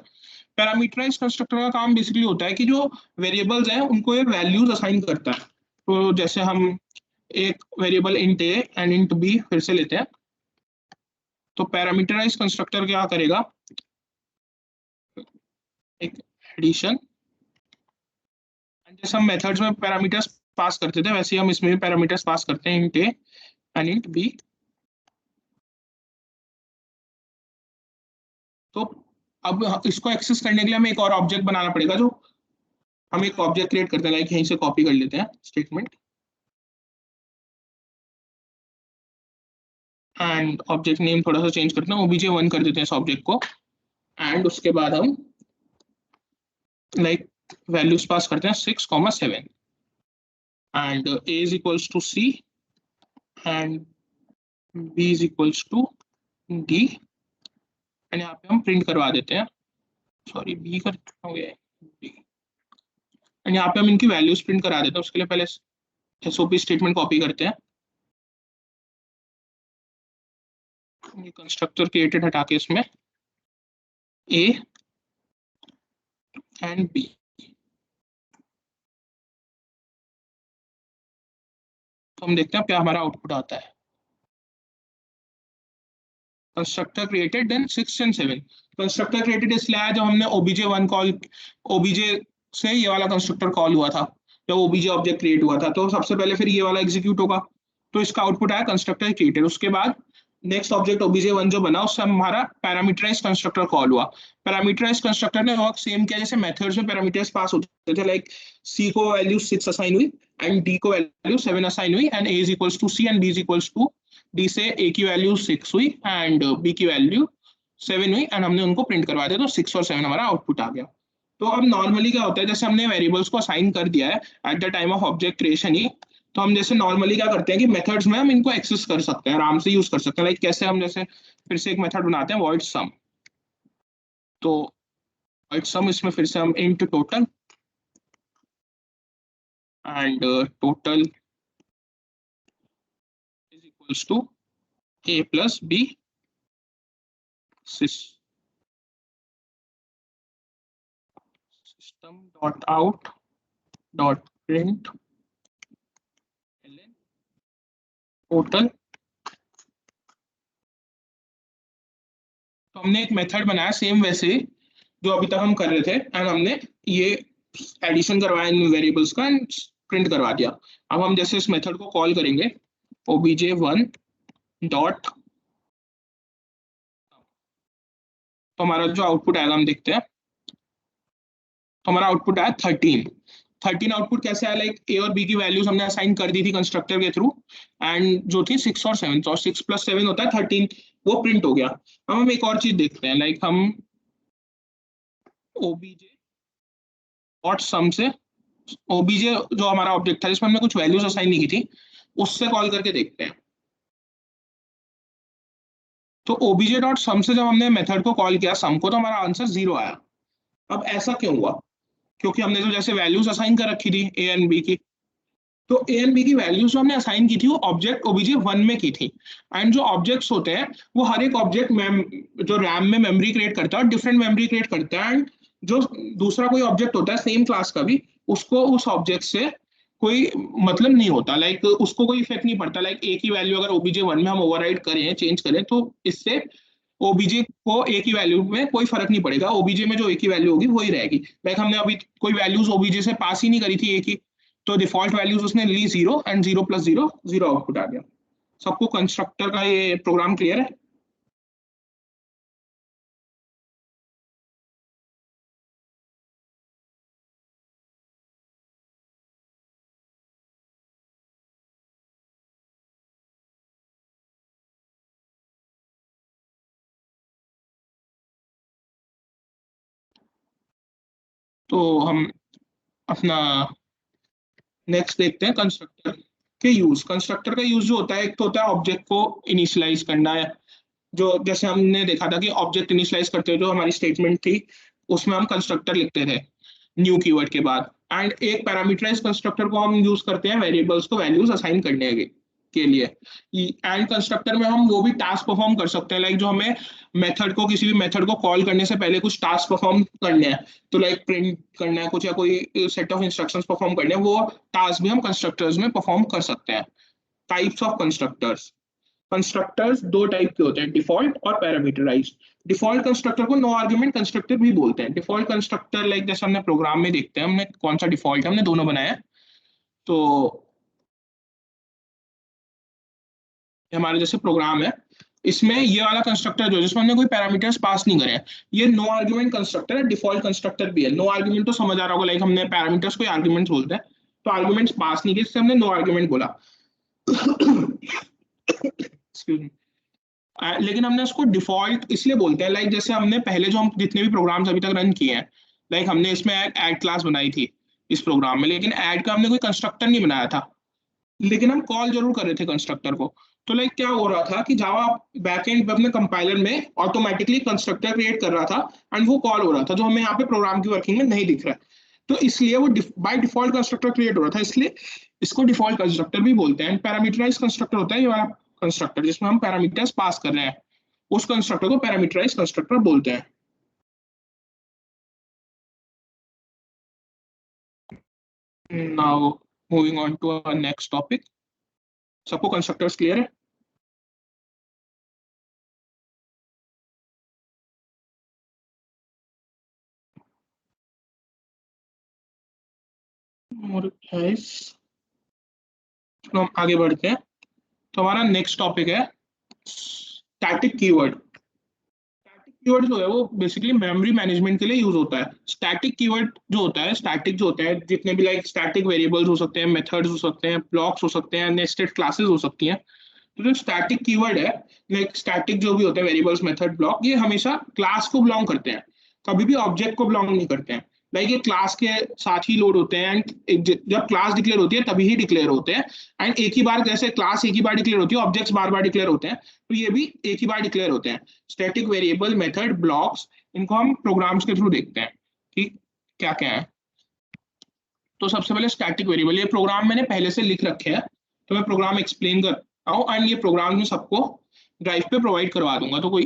पैरामीटराइज्ड कंस्ट्रक्टर का काम बेसिकली होता है कि जो वेरिएबल्स हैं उनको ये वैल्यूज असाइन करता है। तो जैसे हम एक variable int a and int b फिर से लेते हैं, तो पैरामीटराइज्ड कंस्ट्रक्टर क्या करेगा, एक एडिशन, जैसे हम मेथड्स में पैरामीटर्स पास करते थे वैसे ही हम इसमें भी पैरामीटर्स पास करते हैं, int a and int b. तो अब इसको एक्सेस करने के लिए हमें एक और ऑब्जेक्ट बनाना पड़ेगा, जो हम एक ऑब्जेक्ट क्रिएट करते हैं, लाइक यहीं से कॉपी कर लेते हैं स्टेटमेंट एंड ऑब्जेक्ट नेम थोड़ा सा चेंज करते हैं, obj1 कर देते हैं इस ऑब्जेक्ट को। एंड उसके बाद हम लाइक वैल्यूज पास करते हैं 6,7 and a is equals to c and b is equals to d। And यहाँ पे हम प्रिंट करवा देते हैं, सॉरी b कर हो गया d। एंड यहाँ पे हम इनकी वैल्यूज प्रिंट करा देते हैं। उसके लिए पहले SOP स्टेटमेंट कॉपी करते हैं, ये कंस्ट्रक्टर क्रिएटेड हटा के इसमें a एंड b। तो हम देखते हैं क्या हमारा आउटपुट आता है। Constructor created then 6 and 7। Constructor created इसलिए आया जब हमने obj1 कॉल, obj से ये वाला कंस्ट्रक्टर कॉल हुआ था, जब obj ऑब्जेक्ट क्रिएट हुआ था तो सबसे पहले फिर ये वाला एग्जीक्यूट होगा, तो इसका आउटपुट आया कंस्ट्रक्टर क्रिएटेड। उसके बाद नेक्स्ट ऑब्जेक्ट obj1 जो बना उससे हमारा पैरामीटराइज्ड कंस्ट्रक्टर कॉल हुआ। पैरामीटराइज्ड कंस्ट्रक्टर ने वर्क सेम किया जैसे मेथड्स में पैरामीटर्स पास होते थे, लाइक c को वैल्यू 6 असाइन हुई एंड d को वैल्यू 7 असाइन हुई and a is equals to c and b is equals to d से a की वैल्यू 6 हुई एंड b की वैल्यू 7 हुई एंड हमने उनको प्रिंट करवा दिया, तो 6 और 7 हमारा आउटपुट आ गया। तो अब नॉर्मली क्या होता है, जैसे हमने वेरिएबल्स को असाइन कर दिया है at the time of object creation ही, तो हम जैसे नॉर्मली क्या करते हैं कि मेथड्स में हम इनको एक्सेस कर सकते हैं, आराम से यूज कर सकते हैं। लाइक कैसे, हम जैसे फिर से एक मेथड बनाते हैं void sum। तो void sum, इसमें फिर से हम int total and total is equals to a plus b system dot out dot print total। तो हमने एक मेथड बनाया सेम वैसे जो अभी तक हम कर रहे थे, एंड हमने ये एडिशन करवाया इन वेरिएबल्स का एंड प्रिंट करवा दिया। अब हम जैसे इस मेथड को कॉल करेंगे obj1 डॉट, तो हमारा जो आउटपुट आएगा हम देखते हैं। तो हमारा आउटपुट आया 13 आउटपुट कैसे आया, लाइक ए और बी की वैल्यूज हमने असाइन कर दी थी कंस्ट्रक्टर के थ्रू, एंड जो थी 6 और 7, तो 6 + 7 होता है 13, वो प्रिंट हो गया। अब हम एक और चीज देखते हैं, लाइक हम obj डॉट सम से obj जो हमारा ऑब्जेक्ट था जिसमें हमने कुछ वैल्यूज असाइन नहीं की थी, उससे कॉल करके देखते हैं। तो obj डॉट सम से जब हमने मेथड को कॉल किया सम को, तो हमारा आंसर 0 आया। अब ऐसा क्यों हुआ, क्योंकि हमने तो जैसे वैल्यूज असाइन कर रखी थी ए एंड बी की, तो ए एंड बी की वैल्यूज जो हमने असाइन की थी वो ऑब्जेक्ट obj1 में की थी। एंड जो ऑब्जेक्ट्स होते हैं वो हर एक ऑब्जेक्ट जो रैम में मेमोरी क्रिएट करता है और डिफरेंट मेमोरी क्रिएट करता है, एंड जो दूसरा कोई ऑब्जेक्ट होता है सेम क्लास का भी, उसको उस ऑब्जेक्ट से कोई मतलब नहीं होता, लाइक उसको कोई इफेक्ट नहीं पड़ता। लाइक ए की वैल्यू अगर obj1 में हम ओवरराइड करें, चेंज करें, तो इससे ओबीजे को ए की वैल्यू में कोई फर्क नहीं पड़ेगा, ओबीजे में जो ए की वैल्यू होगी वही रहेगी। लाइक हमने अभी कोई वैल्यूज ओबीजे से पास ही नहीं करी थी ए की, तो डिफॉल्ट वैल्यूज उसने ली 0, एंड 0 + 0 0 आउटपुट आ गया। सबको कंस्ट्रक्टर का ये प्रोग्राम क्लियर है? तो हम अपना नेक्स्ट देखते हैं कंस्ट्रक्टर के यूज। कंस्ट्रक्टर का यूज जो होता है, एक तो होता है ऑब्जेक्ट को इनिशियलाइज करना है, जो जैसे हमने देखा था कि ऑब्जेक्ट इनिशियलाइज करते हुए जो हमारी स्टेटमेंट थी उसमें हम कंस्ट्रक्टर लिखते थे न्यू कीवर्ड के बाद। एंड एक पैरामीटराइज कंस्ट्रक्टर को हम यूज करते हैं वेरिएबल्स को वैल्यूज असाइन करने के लिए। एंड कंस्ट्रक्टर में हम वो भी टास्क परफॉर्म कर सकते हैं, लाइक जो हमें मेथड को, किसी भी मेथड को कॉल करने से पहले कुछ टास्क परफॉर्म करने हैं, तो लाइक प्रिंट करना है कुछ या कोई सेट ऑफ इंस्ट्रक्शंस परफॉर्म करने हैं, वो टास्क भी हम कंस्ट्रक्टर्स में परफॉर्म कर सकते हैं। Types of constructors. कंस्ट्रक्टर्स दो टाइप के होते हैं, डिफॉल्ट और पैरामीटराइज्ड। डिफॉल्ट कंस्ट्रक्टर को नो आर्गुमेंट कंस्ट्रक्टर भी बोलते हैं। डिफॉल्ट कंस्ट्रक्टर लाइक जैसे हमने प्रोग्राम में देखते हैं, हमने कौन सा डिफॉल्ट है, हमने दोनों बनाया है। तो हमारे जैसे प्रोग्राम है, इसमें ये वाला कंस्ट्रक्टर जो जिसमें हमने कोई पैरामीटर्स पास नहीं करे हैं, ये नो आर्गुमेंट कंस्ट्रक्टर है। डिफॉल्ट कंस्ट्रक्टर भी है। नो आर्गुमेंट तो समझ आ रहा होगा, लाइक हमने पैरामीटर्स को आर्गुमेंट्स बोलते हैं, तो आर्गुमेंट्स पास नहीं किए, इससे हमने नो आर्गुमेंट बोला। Excuse me. लेकिन हमने उसको डिफॉल्ट इसलिए बोलते हैं, लाइक जैसे हमने पहले जो हम जितने भी प्रोग्राम्स अभी तक रन किए हैं, लाइक हमने इसमें ऐड क्लास बनाई थी इस प्रोग्राम में, लेकिन ऐड का हमने कोई कंस्ट्रक्टर नहीं बनाया था, लेकिन हम कॉल जरूर कर रहे थे कंस्ट्रक्टर को। तो लाइक क्या हो रहा था कि जावा बैकएंड पे अपने कंपाइलर में ऑटोमेटिकली कंस्ट्रक्टर क्रिएट कर रहा था, एंड वो कॉल हो रहा था, जो हमें यहाँ पे प्रोग्राम की वर्किंग में नहीं दिख रहा है। तो इसलिए वो बाय डिफॉल्ट कंस्ट्रक्टर क्रिएट हो रहा था, इसलिए इसको डिफॉल्ट कंस्ट्रक्टर भी बोलते हैं। पैरामीटराइज कंस्ट्रक्टर होता है ये वाला कंस्ट्रक्टर जिसमें हम पैरामीटर्स पास कर रहे हैं, उस कंस्ट्रक्टर को पैरामीटराइज कंस्ट्रक्टर बोलते हैं। Now moving on to our next topic. सबको कंस्ट्रक्टर्स क्लियर है? और guys, तो हम आगे बढ़ते हैं। तो हमारा नेक्स्ट टॉपिक है स्टैटिक कीवर्ड। स्टैटिक कीवर्ड जो है वो बेसिकली मेमोरी मैनेजमेंट के लिए यूज होता है। स्टैटिक कीवर्ड जो होता है, स्टैटिक जो होता है, जितने भी लाइक स्टैटिक वेरिएबल्स हो सकते हैं, मेथड्स हो सकते हैं, ब्लॉक्स हो सकते हैं, नेस्टेड क्लासेस हो सकती हैं। तो जो स्टैटिक कीवर्ड है, लाइक स्टैटिक जो भी होते हैं वेरिएबल्स, मेथड, ब्लॉक, ये हमेशा क्लास को बिलोंग करते हैं, कभी भी ऑब्जेक्ट को बिलोंग नहीं करते हैं। लाइक ये क्लास के साथ ही लोड होते हैं, एंड जब क्लास डिक्लेयर होती है तभी ही डिक्लेयर होते हैं, एंड एक ही बार, जैसे क्लास एक ही बार डिक्लेयर होती है, ऑब्जेक्ट्स बार बार डिक्लेयर होते हैं, तो ये भी एक ही बार डिक्लेयर होते हैं। स्टैटिक वेरिएबल, मेथड, ब्लॉक्स, इनको हम प्रोग्राम्स के थ्रू देखते हैं कि क्या क्या है। तो सबसे पहले स्टैटिक वेरिएबल, ये प्रोग्राम मैंने पहले से लिख रखे हैं, तो मैं प्रोग्राम एक्सप्लेन कर रहा हूँ, एंड ये प्रोग्राम में सबको ड्राइव पे प्रोवाइड करवा दूंगा, तो कोई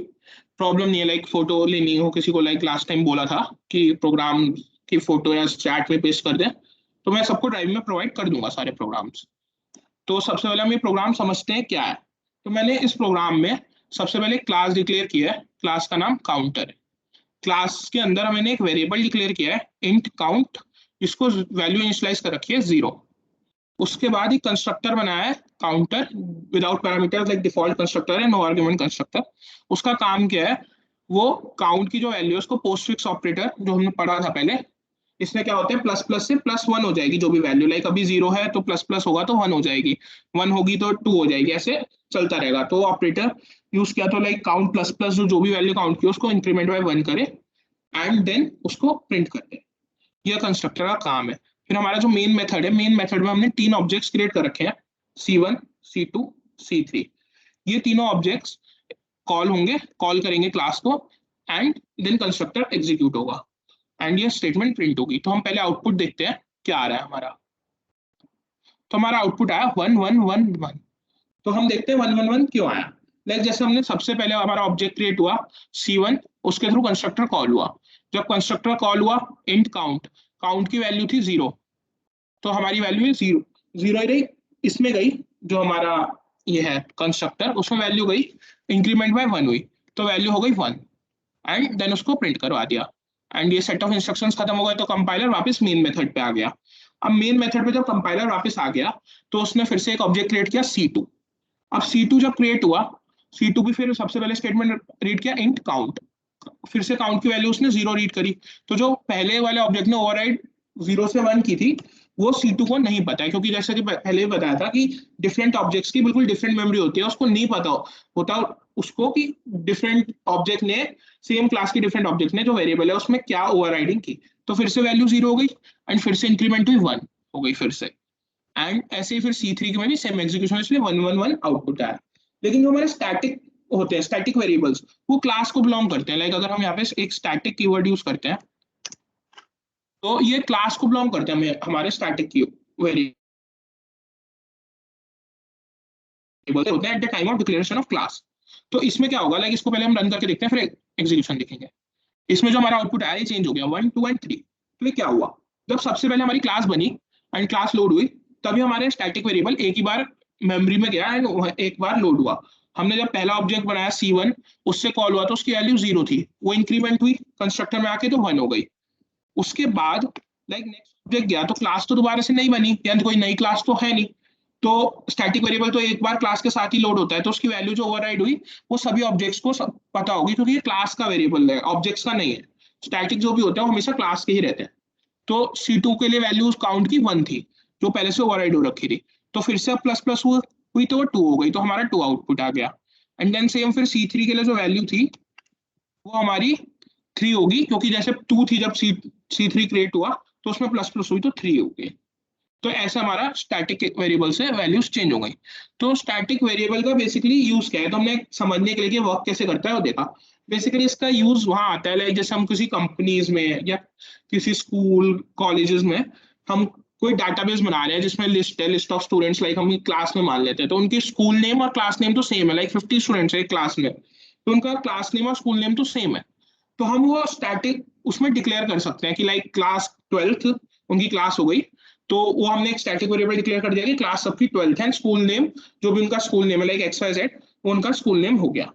प्रॉब्लम नहीं है। लाइक फोटो लेनी हो किसी को, लाइक लास्ट टाइम बोला था कि प्रोग्राम की फोटो या चैट में पेस्ट कर दें, तो मैं सबको ड्राइव में प्रोवाइड कर दूंगा सारे प्रोग्राम्स। तो सबसे पहले हम ये प्रोग्राम समझते हैं क्या है। तो मैंने इस प्रोग्राम में सबसे पहले क्लास डिक्लेयर किया है, क्लास का नाम काउंटर है। क्लास के अंदर मैंने एक वेरिएबल डिक्लेयर किया है इंट काउंट, जिसको वैल्यू इनिशियलाइज कर रखी है 0। उसके बाद एक कंस्ट्रक्टर बनाया है counter without parameter, like default constructor है, नो आर्गुमेंट कंस्ट्रक्टर। उसका काम क्या है, वो काउंट की जो वैल्यू है उसको पोस्टफिक्स ऑपरेटर जो हमने पढ़ा था पहले, इसमें क्या होता है प्लस प्लस से +1 हो जाएगी जो भी वैल्यू, लाइक अभी 0 है तो प्लस प्लस होगा तो 1 हो जाएगी, 1 होगी तो 2 हो जाएगी, ऐसे चलता रहेगा। तो ऑपरेटर यूज किया तो लाइक काउंट प्लस प्लस जो भी वैल्यू काउंट की उसको इंक्रीमेंट बाय 1 करे एंड देन उसको प्रिंट कर दे। यह कंस्ट्रक्टर का काम है। फिर हमारा जो मेन मेथड है, मेन मेथड में हमने 3 ऑब्जेक्ट्स क्रिएट कर रखे हैं, C1, C2, C3। ये तीनों ऑब्जेक्ट्स कॉल होंगे, कॉल करेंगे क्लास को, एंड देन कंस्ट्रक्टर एग्जीक्यूट होगा एंड ये स्टेटमेंट प्रिंट होगी। तो हम पहले आउटपुट देखते हैं क्या आ रहा है हमारा। तो हमारा आउटपुट आया 1 1 1 1। तो हम देखते हैं 1 1 1 क्यों आया। लाइक जैसे हमने सबसे पहले हमारा ऑब्जेक्ट क्रिएट हुआ C1, उसके थ्रू कंस्ट्रक्टर कॉल हुआ। जब कंस्ट्रक्टर कॉल हुआ इंट काउंट, काउंट की वैल्यू थी 0, तो हमारी वैल्यू है 0 0 ही रही, इसमें गई जो हमारा ये है कंस्ट्रक्टर, उसमें वैल्यू गई इंक्रीमेंट बाय 1 हुई, तो वैल्यू हो गई 1 एंड देन उसको प्रिंट करवा दिया। एंड ये सेट ऑफ इंस्ट्रक्शंस खत्म हो गए तो कंपाइलर वापस मेन मेथड पे आ गया। अब मेन मेथड पे जब कंपाइलर वापस आ गया तो उसने फिर से एक ऑब्जेक्ट क्रिएट किया C2। अब C2 जब क्रिएट हुआ, C2 भी फिर सबसे पहले स्टेटमेंट रीड किया इंट काउंट, फिर से काउंट की वैल्यू उसने 0 रीड करी। तो जो पहले वाले ऑब्जेक्ट ने ओवरराइड 0 से 1 की थी वो C2 को नहीं पता है, क्योंकि जैसे कि पहले भी बताया था कि डिफरेंट ऑब्जेक्ट्स की बिल्कुल डिफरेंट मेमोरी होती है, उसको नहीं पता होता उसको कि डिफरेंट ऑब्जेक्ट ने, सेम क्लास की डिफरेंट ऑब्जेक्ट ने जो वेरिएबल है उसमें क्या ओवरराइडिंग की। तो फिर से वैल्यू 0 हो गई एंड फिर से इंक्रीमेंट हुई 1 हो गई फिर से, एंड ऐसे ही फिर C3 में भी सेम एग्जीक्यूशन, इसलिए 1 1 1 आउटपुट आया। लेकिन जो हमारे स्टैटिक होते हैं, स्टैटिक वेरिएबल्स, वो क्लास को बिलोंग करते हैं। लाइक अगर हम यहाँ पे एक स्टैटिक कीवर्ड यूज करते हैं तो ये क्लास को बिलोंग करते हैं हमारे स्टैटिक की वेरिएबल होते हैं eight the time of declaration of class. तो इसमें क्या होगा, लाइक इसको पहले हम रन करके देखते हैं फिर एग्जीक्यूशन देखेंगे। इसमें जो हमारा आउटपुट आया ये चेंज हो गया 1 2 एंड 3। तो ये क्या हुआ, जब सबसे पहले हमारी क्लास बनी एंड क्लास लोड हुई तभी हमारे स्टैटिक वेरिएबल एक ही बार मेमोरी में गया एंड एक बार लोड हुआ। हमने जब पहला ऑब्जेक्ट बनाया C1, उससे कॉल हुआ तो उसकी वैल्यू 0 थी, वो इंक्रीमेंट हुई कंस्ट्रक्टर में आके तो 1 हो गई। उसके बाद लाइक नेक्स्ट ऑब्जेक्ट गया तो क्लास तो दोबारा से नहीं बनी, यानी कोई नई क्लास तो है नहीं, तो स्टैटिक वेरिएबल तो एक बार क्लास के साथ ही लोड होता है, तो उसकी वैल्यू जो ओवरराइड हुई वो सभी ऑब्जेक्ट्स को पता होगी, क्योंकि ये क्लास का वेरिएबल है, ऑब्जेक्ट्स का नहीं है। स्टैटिक जो भी होता है वो हमेशा क्लास के ही रहते हैं। तो C2 के लिए वैल्यू काउंट की 1 थी जो पहले से ओवरराइड हो रखी थी, तो फिर से प्लस प्लस हुई तो वो 2 हो गई, तो हमारा 2 आउटपुट आ गया। एंड देन सेम फिर C3 के लिए जो वैल्यू थी वो हमारी 3 होगी, क्योंकि जैसे 2 थी जब C3 क्रिएट हुआ तो उसमें प्लस प्लस हुई तो 3 हो गई। तो ऐसा हमारा स्टैटिक वेरिएबल से वैल्यूज चेंज हो गई। तो स्टैटिक वेरिएबल का बेसिकली यूज क्या है, तो हमने समझने के लिए कि वर्क कैसे करता है वो देखा। बेसिकली इसका यूज वहां आता है लाइक जैसे हम किसी कंपनीज में या किसी स्कूल कॉलेजेस में हम कोई डाटाबेस बना रहे हैं जिसमें लिस्ट है, लिस्ट ऑफ स्टूडेंट्स, लाइक हम क्लास में मान लेते हैं तो उनकी स्कूल नेम और क्लास नेम तो सेम है, लाइक 50 स्टूडेंट्स है एक क्लास में, तो उनका क्लास नेम और स्कूल नेम तो सेम है। तो हम वो स्टैटिक उसमें डिक्लेयर कर सकते हैं कि लाइक क्लास 12th उनकी क्लास हो गई, तो वो हमने एक स्टैटिक वेरिएबल डिक्लेयर कर दिया कि क्लास सबकी 12th है, स्कूल नेम जो भी उनका स्कूल नेम है लाइक XYZ वो उनका स्कूल नेम हो गया।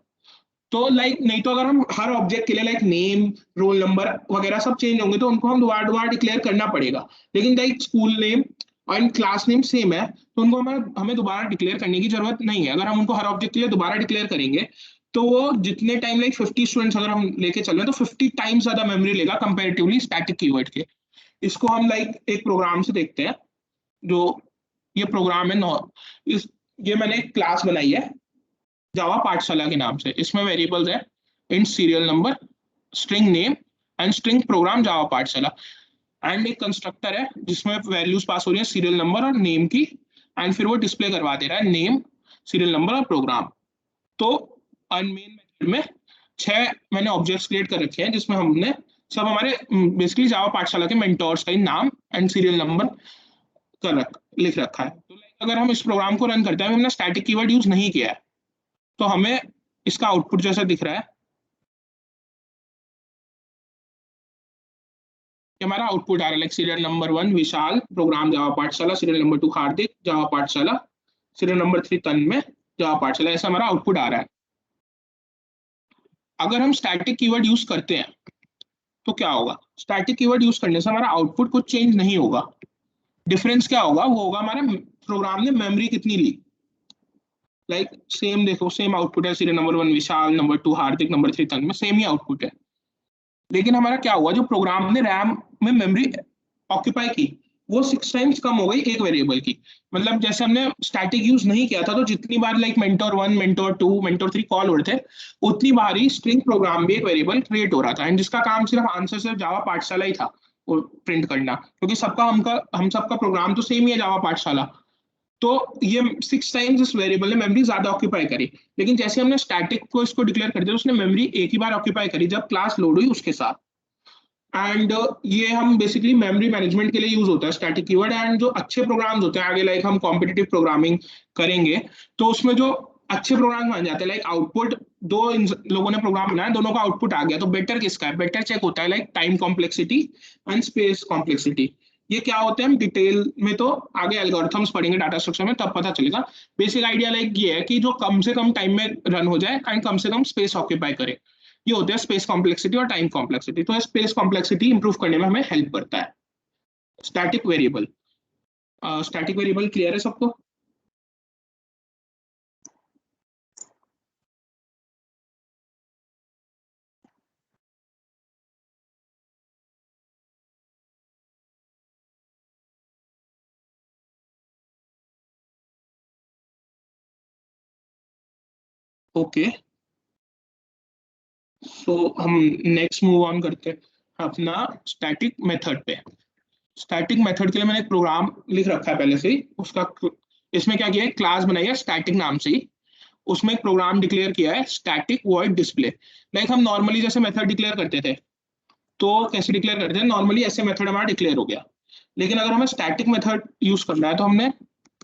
तो लाइक नहीं तो अगर हम हर ऑब्जेक्ट के लिए लाइक नेम, रोल नंबर वगैरह सब चेंज होंगे तो उनको हम दोबारा दोबारा डिक्लेयर करना पड़ेगा। लेकिन लाइक स्कूल नेम और क्लास नेम सेम है तो उनको हमें दोबारा डिक्लेयर करने की जरूरत नहीं है। अगर हम उनको हर ऑब्जेक्ट के लिए दोबारा डिक्लेयर करेंगे तो वो जितने टाइम लाइक 50 स्टूडेंट्स अगर हम लेके चल रहे हैं तो 50 टाइम्स ज्यादा मेमोरी लेगा कंपेरेटिवली स्टैटिक कीवर्ड के। इसको हम लाइक एक प्रोग्राम से देखते हैं। जो ये प्रोग्राम है ये मैंने एक क्लास बनाई है जावा पाठशाला के नाम से। इसमें वेरिएबल्स है int serial number, string name and string program Java Pathshala. And एक कंस्ट्रक्टर है जिसमें वैल्यूज पास हो रही है सीरियल नंबर और नेम की, एंड फिर वो डिस्प्ले करवा दे रहा है नेम, सीरियल नंबर और प्रोग्राम। तो अनमेन मेथड में 6 मैंने ऑब्जेक्ट्स क्रिएट कर रखे हैं जिसमें हमने सब हमारे बेसिकली जावा पाठशाला के मेंटोर्स का ही नाम एंड सीरियल नंबर लिख रखा है। तो अगर हम इस प्रोग्राम को रन करते हैं, हमने स्टैटिक कीवर्ड यूज नहीं किया है, तो हमें इसका आउटपुट जैसा दिख रहा है कि हमारा आउटपुट आ रहा है लाइक सीरियल नंबर 1 विशाल, प्रोग्राम जावा पाठशाला, सीरियल नंबर 2 हार्दिक, जावा पाठशाला, सीरियल नंबर 3 तन्मय, जावा पाठशाला, ऐसा हमारा आउटपुट आ रहा है। अगर हम स्टैटिक कीवर्ड यूज करते हैं तो क्या होगा? स्टैटिक कीवर्ड यूज करने से हमारा आउटपुट कुछ चेंज नहीं होगा। डिफरेंस क्या होगा? वो होगा हमारा प्रोग्राम ने मेमोरी कितनी ली। लाइक सेम देखो, सेम आउटपुट है, सीरियल नंबर 1 विशाल, नंबर 2 हार्दिक, नंबर 3 तन्मय, सेम ही आउटपुट है। लेकिन हमारा क्या हुआ, जो प्रोग्राम ने रैम में मेमोरी ऑक्यूपाई की वो 6 टाइम्स कम हो गई एक वेरिएबल की। मतलब जैसे हमने स्टैटिक यूज नहीं किया था तो जितनी बार like mentor 1, mentor 2, mentor 3 call हो रहे थे, उतनी बार ही स्ट्रिंग प्रोग्राम भी एक वेरिएबल क्रिएट हो रहा था, एंड जिसका काम सिर्फ आंसर सिर्फ जावा पाठशाला ही था वो प्रिंट करना, क्योंकि हम सबका प्रोग्राम तो सेम ही है जावा पाठशाला। तो ये 6 टाइम्स इस वेरिएबल ने मेमोरी ज्यादा ऑक्यूपाई करी। लेकिन जैसे हमने स्टैटिक को इसको डिक्लेयर कर दिया, उसने मेमोरी एक ही बार ऑक्यूपाई करी जब क्लास लोड हुई उसके साथ। एंड ये हम बेसिकली मेमोरी मैनेजमेंट के लिए यूज होता है स्टैटिक कीवर्ड। एंड जो अच्छे प्रोग्राम्स होते हैं आगे, लाइक हम कॉम्पिटिटिव प्रोग्रामिंग करेंगे तो उसमें जो अच्छे प्रोग्राम बन जाते हैं, लाइक आउटपुट दो लोगों ने प्रोग्राम बनाया, दोनों का आउटपुट आ गया, तो बेटर किसका है? बेटर चेक होता है like time complexity and space complexity. ये क्या होते हैं हम डिटेल में तो आगे एल्गोरिथम्स पढ़ेंगे डाटा स्ट्रक्चर में, तब पता चलेगा। बेसिक आइडिया लाइक ये है कि जो कम से कम टाइम में रन हो जाए एंड कम से कम स्पेस ऑक्यूपाई करे, ये होते हैं स्पेस कॉम्प्लेक्सिटी और टाइम कॉम्प्लेक्सिटी। तो स्पेस कॉम्प्लेक्सिटी इंप्रूव करने में हमें हेल्प करता है static variable. Static variable clear है सबको? ओके, सो हम नेक्स्ट मूव ऑन करते हैं अपना स्टैटिक मेथड पे। स्टैटिक मेथड के लिए मैंने एक प्रोग्राम लिख रखा है पहले से ही, उसका इसमें क्या किया है, क्लास बनाई है स्टैटिक नाम से ही, उसमें एक प्रोग्राम डिक्लेयर किया है स्टैटिक वॉइड डिस्प्ले। लाइक हम नॉर्मली जैसे मेथड डिक्लेयर करते थे तो कैसे डिक्लेयर करते हैं, नॉर्मली ऐसे मेथड हमारा डिक्लेयर हो गया। लेकिन अगर हमें स्टैटिक मेथड यूज करना है तो हमने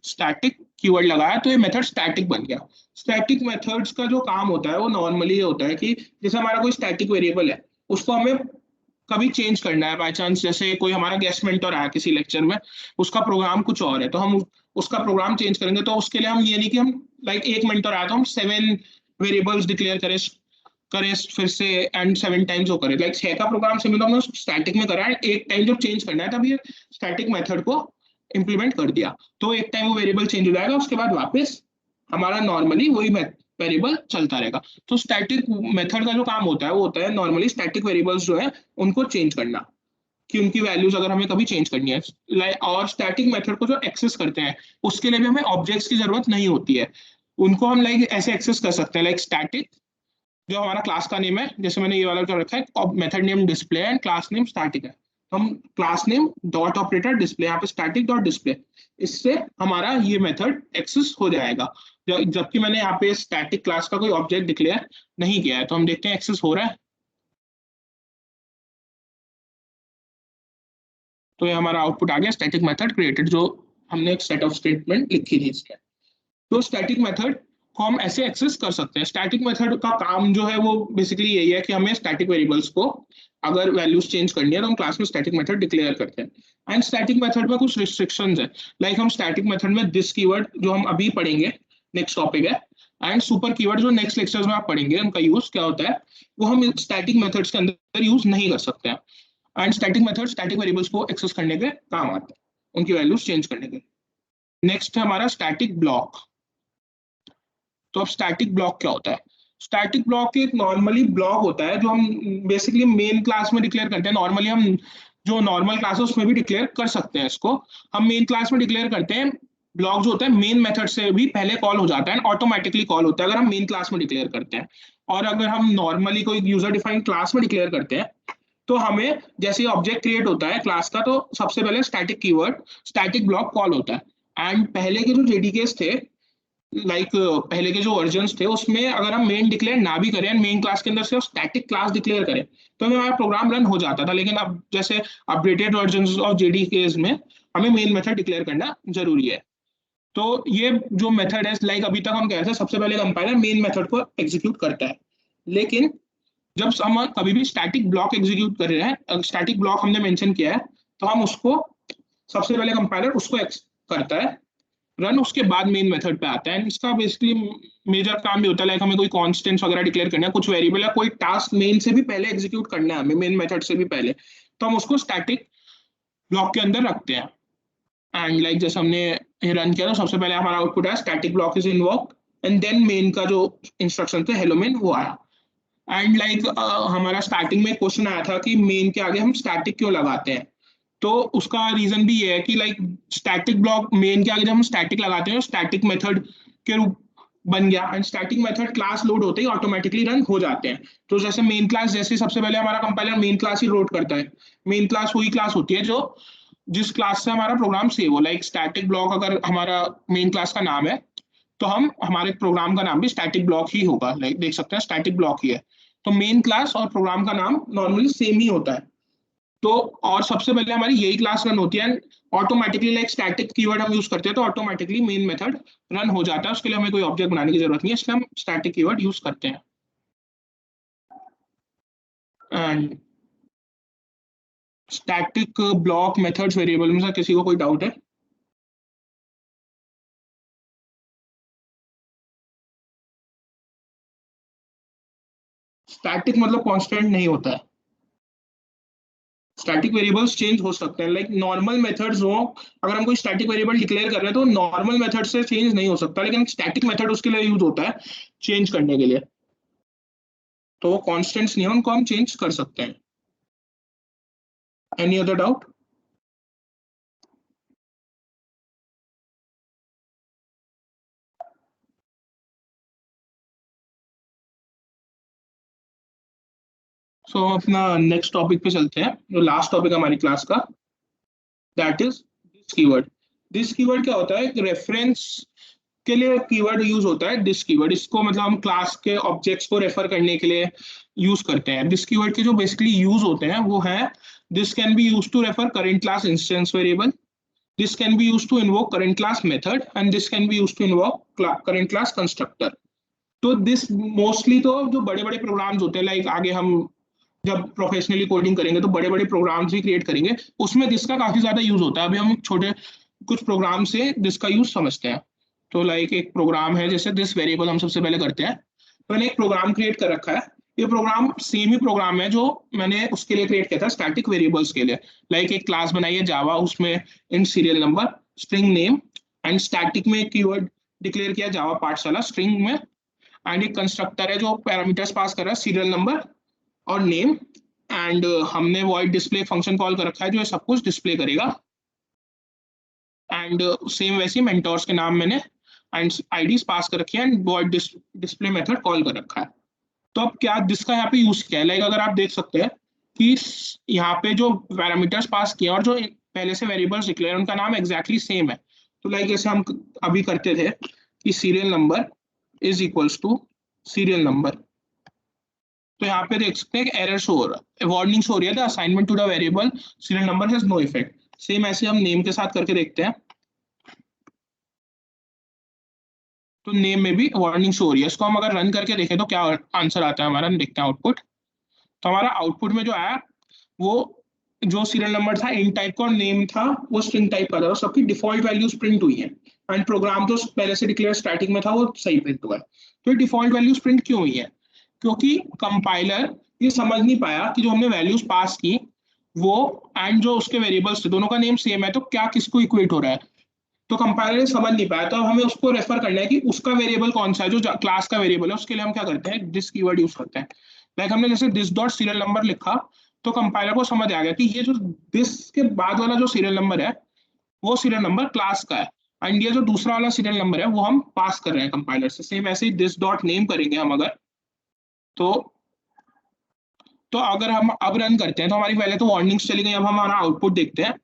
स्टैटिक कीवर्ड लगाया तो ये मेथड स्टैटिक बन गया। स्टैटिक मेथड्स का जो काम होता है वो नॉर्मली ये होता है कि जैसे हमारा कोई स्टैटिक वेरिएबल है, उसको हमें कभी चेंज करना है बाय चांस, जैसे कोई हमारा गेस्ट मेंटर आया किसी लेक्चर में, उसका प्रोग्राम कुछ और है, तो हम उसका प्रोग्राम चेंज करेंगे। तो उसके लिए हम ये नहीं कि हम लाइक एक मेंटर आया तो हम 7 वेरिएबल्स डिक्लेयर करें फिर से एंड 7 टाइम्स वो करें। लाइक 6 का प्रोग्राम से मतलब हमने स्टैटिक में करा है, एक टाइम जब चेंज करना है तब ये स्टैटिक मेथड को इंप्लीमेंट कर दिया, तो एक टाइम वो वेरिएबल चेंज हो जाएगा, उसके बाद वापस हमारा नॉर्मली वही वेरिएबल चलता रहेगा। तो स्टैटिक मेथड का जो काम होता है वो होता है नॉर्मली स्टैटिक वेरिएबल्स जो है उनको चेंज करना, कि उनकी वैल्यूज अगर हमें कभी चेंज करनी है। और स्टैटिक मेथड को जो एक्सेस करते हैं उसके लिए भी हमें ऑब्जेक्ट्स की जरूरत नहीं होती है, उनको हम लाइक ऐसे एक्सेस कर सकते हैं, लाइक स्टैटिक जो हमारा क्लास का नेम है, जैसे मैंने ये वाला कर रखा है, और method name display and class name static है, तो हम class name dot operator display, यहाँ पे स्टैटिक डॉट डिस्प्ले, इससे हमारा ये मेथड एक्सेस हो जाएगा। जबकि मैंने यहाँ पे स्टैटिक क्लास का कोई ऑब्जेक्ट डिक्लेयर नहीं किया है, तो हम देखते हैं एक्सेस हो रहा है। तो ये हमारा आउटपुट आ गया स्टैटिक मेथड क्रिएटेड, जो हमने एक सेट ऑफ स्टेटमेंट लिखी थी इसमें। तो स्टैटिक मेथड को हम ऐसे एक्सेस कर सकते हैं। स्टैटिक मेथड का काम जो है वो बेसिकली यही है कि हमें स्टैटिक वेरिएबल्स को अगर वैल्यूज चेंज करनी है तो हम क्लास में स्टैटिक मेथड डिक्लेयर करते हैं। एंड स्टैटिक मेथड में कुछ रिस्ट्रिक्शंस है, लाइक हम स्टैटिक मेथड में दिस कीवर्ड जो हम अभी पढ़ेंगे, नेक्स्ट टॉपिक है, एंड सुपर कीवर्ड जो नेक्स्ट लेक्चर्स में आप पढ़ेंगे, उनका यूज क्या होता है वो हम स्टैटिक मेथड्स के अंदर यूज नहीं कर सकते हैं। And static method static variables को एक्सेस करने के काम आते हैं, उनकी वैल्यूज चेंज करने के। नेक्स्ट है हमारा स्टैटिक ब्लॉक। तो अब स्टैटिक ब्लॉक क्या होता है? स्टैटिक ब्लॉक एक नॉर्मली ब्लॉक होता है जो हम बेसिकली मेन क्लास में डिक्लेयर करते हैं। नॉर्मली हम जो नॉर्मल क्लास है उसमें भी डिक्लेयर कर सकते हैं इसको, हम मेन क्लास में डिक्लेयर करते हैं। ब्लॉक जो होता है मेन मेथड से भी पहले कॉल हो जाता है, ऑटोमेटिकली कॉल होता है अगर हम मेन क्लास में डिक्लेयर करते हैं। और अगर हम नॉर्मली कोई यूजर डिफाइंड क्लास में डिक्लेयर करते हैं तो हमें जैसे ऑब्जेक्ट क्रिएट होता है क्लास का, तो सबसे पहले static keyword static block call होता है। एंड पहले के जो जेडीकेस थे, पहले के जो वर्जन्स थे, उसमें अगर हम मेन डिक्लेयर ना भी करें, मेन क्लास के अंदर से स्टैटिक क्लास डिक्लेयर करें, तो हमें हमारा प्रोग्राम रन हो जाता था। लेकिन अब जैसे अपडेटेड वर्जन्स ऑफ जेडीकेस में हमें मेन मेथड डिक्लेयर करना जरूरी है। तो ये जो मेथड है, अभी तक हम कह रहे थे सबसे पहले कंपाइलर मेन मेथड को एग्जीक्यूट करता है। लेकिन जब हम कभी भी स्टैटिक ब्लॉक एग्जीक्यूट कर रहे हैं, स्टैटिक ब्लॉक हमने मेंशन किया है, तो हम उसको सबसे पहले कंपाइलर उसको करता है रन, उसके बाद मेन मेथड पे आता है। इसका बेसिकली मेजर काम भी होता है, लाइक हमें कोई कॉन्स्टेंट्स वगैरह डिक्लेयर करना है, कुछ वेरिएबल है, कोई टास्क मेन से भी पहले एग्जीक्यूट करना है हमें, मेन मेथड से भी पहले, तो हम उसको स्टैटिक ब्लॉक के अंदर रखते हैं। एंड जैसे हमने रन किया, तो सबसे पहले हमारा आउटपुट आया static block is invoked, and then main का जो इंस्ट्रक्शन थे हेलो मेन वो आया। एंड हमारा स्टार्टिंग में क्वेश्चन आया था कि मेन के आगे हम स्टैटिक क्यों लगाते हैं, तो उसका रीजन भी ये है कि स्टैटिक ब्लॉक मेन के आगे जब हम स्टैटिक लगाते हैं, स्टैटिक मेथड के रूप बन गया, and static method class load होते ही ऑटोमेटिकली रन हो जाते हैं। तो जैसे मेन क्लास, जैसे सबसे पहले हमारा कंपाइलर मेन क्लास ही लोड करता है। मेन क्लास वही क्लास होती है जो जिस क्लास से हमारा प्रोग्राम सेव हो, स्टैटिक ब्लॉक अगर हमारा मेन क्लास का नाम है, तो हम हमारे प्रोग्राम का नाम भी स्टैटिक ब्लॉक ही होगा। देख सकते हैं स्टैटिक ब्लॉक ही है, तो मेन क्लास और प्रोग्राम का नाम नॉर्मली सेम ही होता है। तो और सबसे पहले हमारी यही क्लास रन होती है, ऑटोमेटिकली स्टैटिक कीवर्ड हम यूज करते हैं, तो ऑटोमेटिकली मेन मेथड रन हो जाता है। उसके लिए हमें कोई ऑब्जेक्ट बनाने की जरूरत नहीं है, इसलिए हम स्टैटिक कीवर्ड यूज करते हैं। And static block methods variable में से किसी को कोई डाउट है? स्टैटिक मतलब कांस्टेंट नहीं होता है। स्टैटिक वेरिएबल्स चेंज हो सकते हैं, नॉर्मल मेथड्स हो, अगर हम कोई स्टैटिक वेरिएबल डिक्लेयर कर रहे हैं तो नॉर्मल मेथड से चेंज नहीं हो सकता, लेकिन स्टैटिक मेथड उसके लिए यूज होता है चेंज करने के लिए। तो वो कॉन्स्टेंट्स नहीं है, उनको हम चेंज कर सकते हैं। Any other doubt? सो अपना नेक्स्ट टॉपिक पे चलते हैं, जो लास्ट टॉपिक हमारी क्लास का, that is this keyword. This keyword क्या होता है? रेफरेंस के लिए कीवर्ड यूज होता है दिस कीवर्ड। इसको मतलब हम क्लास के ऑब्जेक्ट्स को रेफर करने के लिए यूज करते हैं। दिस कीवर्ड के जो बेसिकली यूज होते हैं वो है, this can be use to refer current class instance variable, this can be used to invoke current class method, and this can be used to invoke current class constructor। तो दिस मोस्टली तो जो बड़े बड़े प्रोग्राम्स होते हैं, आगे हम जब प्रोफेशनली कोडिंग करेंगे तो बड़े बड़े प्रोग्राम्स भी क्रिएट करेंगे, उसमें दिस का काफी ज्यादा यूज होता है। अभी हम छोटे कुछ प्रोग्राम से दिस का यूज समझते हैं। तो एक प्रोग्राम है, जैसे दिस वेरिएबल हम सबसे पहले करते हैं, तो मैंने एक प्रोग्राम क्रिएट कर रखा है। ये प्रोग्राम सेम ही प्रोग्राम है जो मैंने उसके लिए क्रिएट किया था स्टैटिक वेरिएबल्स के लिए। एक क्लास बनाई है जावा, उसमें int serial number, string name, and static में एक कीवर्ड डिक्लेयर किया जावा पाठशाला स्ट्रिंग में, एंड एक कंस्ट्रक्टर है जो पैरामीटर्स पास कर रहा है सीरियल नंबर और नेम, एंड हमने वॉइड डिस्प्ले फंक्शन कॉल कर रखा है जो ये सब कुछ डिस्प्ले करेगा। एंड सेम वैसे मेंटोर्स के नाम मैंने एंड आईडीज पास कर रखी है, and void display method call कर रखा है। तो अब क्या जिसका यहाँ पे यूज किया है, अगर आप देख सकते हैं कि यहाँ पे जो पैरामीटर्स पास किए और जो पहले से वेरिएबल्स डिक्लेयर उनका नाम एग्जैक्टली सेम है। तो जैसे हम अभी करते थे कि serial number is equals to serial number, तो यहाँ पे देख सकते हैं कि एरर शो हो रहा है, वार्निंग शो हो रही है, the assignment to the variable serial number has no effect. Same ऐसे हम नेम के साथ करके देखते हैं, तो नेम में भी वार्निंग शो हो रही है। इसको हम अगर रन करके देखें तो क्या आंसर आता है हमारा, देखते हैं आउटपुट। तो हमारा आउटपुट में जो आया वो जो सीरियल नंबर था इन टाइप का और नेम था वो स्ट्रिंग टाइप का था, सबकी डिफॉल्ट वैल्यूज प्रिंट हुई है, एंड प्रोग्राम तो पहले से डिक्लेयर स्टैटिक में था वो सही प्रिंट हुआ है। तो डिफॉल्ट वैल्यूज प्रिंट क्यों हुई है? क्योंकि कंपाइलर ये समझ नहीं पाया कि जो हमने वैल्यूज पास की वो एंड जो उसके वेरिएबल्स थे दोनों का नेम सेम है, तो क्या किसको इक्वेट हो रहा है, तो कंपाइलर समझ नहीं पाया। तो अब हमें उसको रेफर करना है कि उसका वेरिएबल कौन सा है, जो क्लास का वेरिएबल है। उसके लिए हम क्या करते हैं, दिस कीवर्ड यूज करते हैं। हमने जैसे दिस डॉट सीरियल नंबर लिखा, तो कंपाइलर को समझ आ गया कि ये जो दिस के बाद वाला जो सीरियल नंबर है वो सीरियल नंबर क्लास का है, एंड ये जो दूसरा वाला सीरियल नंबर है वो हम पास कर रहे हैं कंपाइलर से। सेम ऐसे ही दिस डॉट नेम करेंगे हम अगर, तो तो अगर हम अब रन करते हैं तो हमारी पहले तो वार्निंग्स चली गई, अब हम हमारा आउटपुट देखते हैं।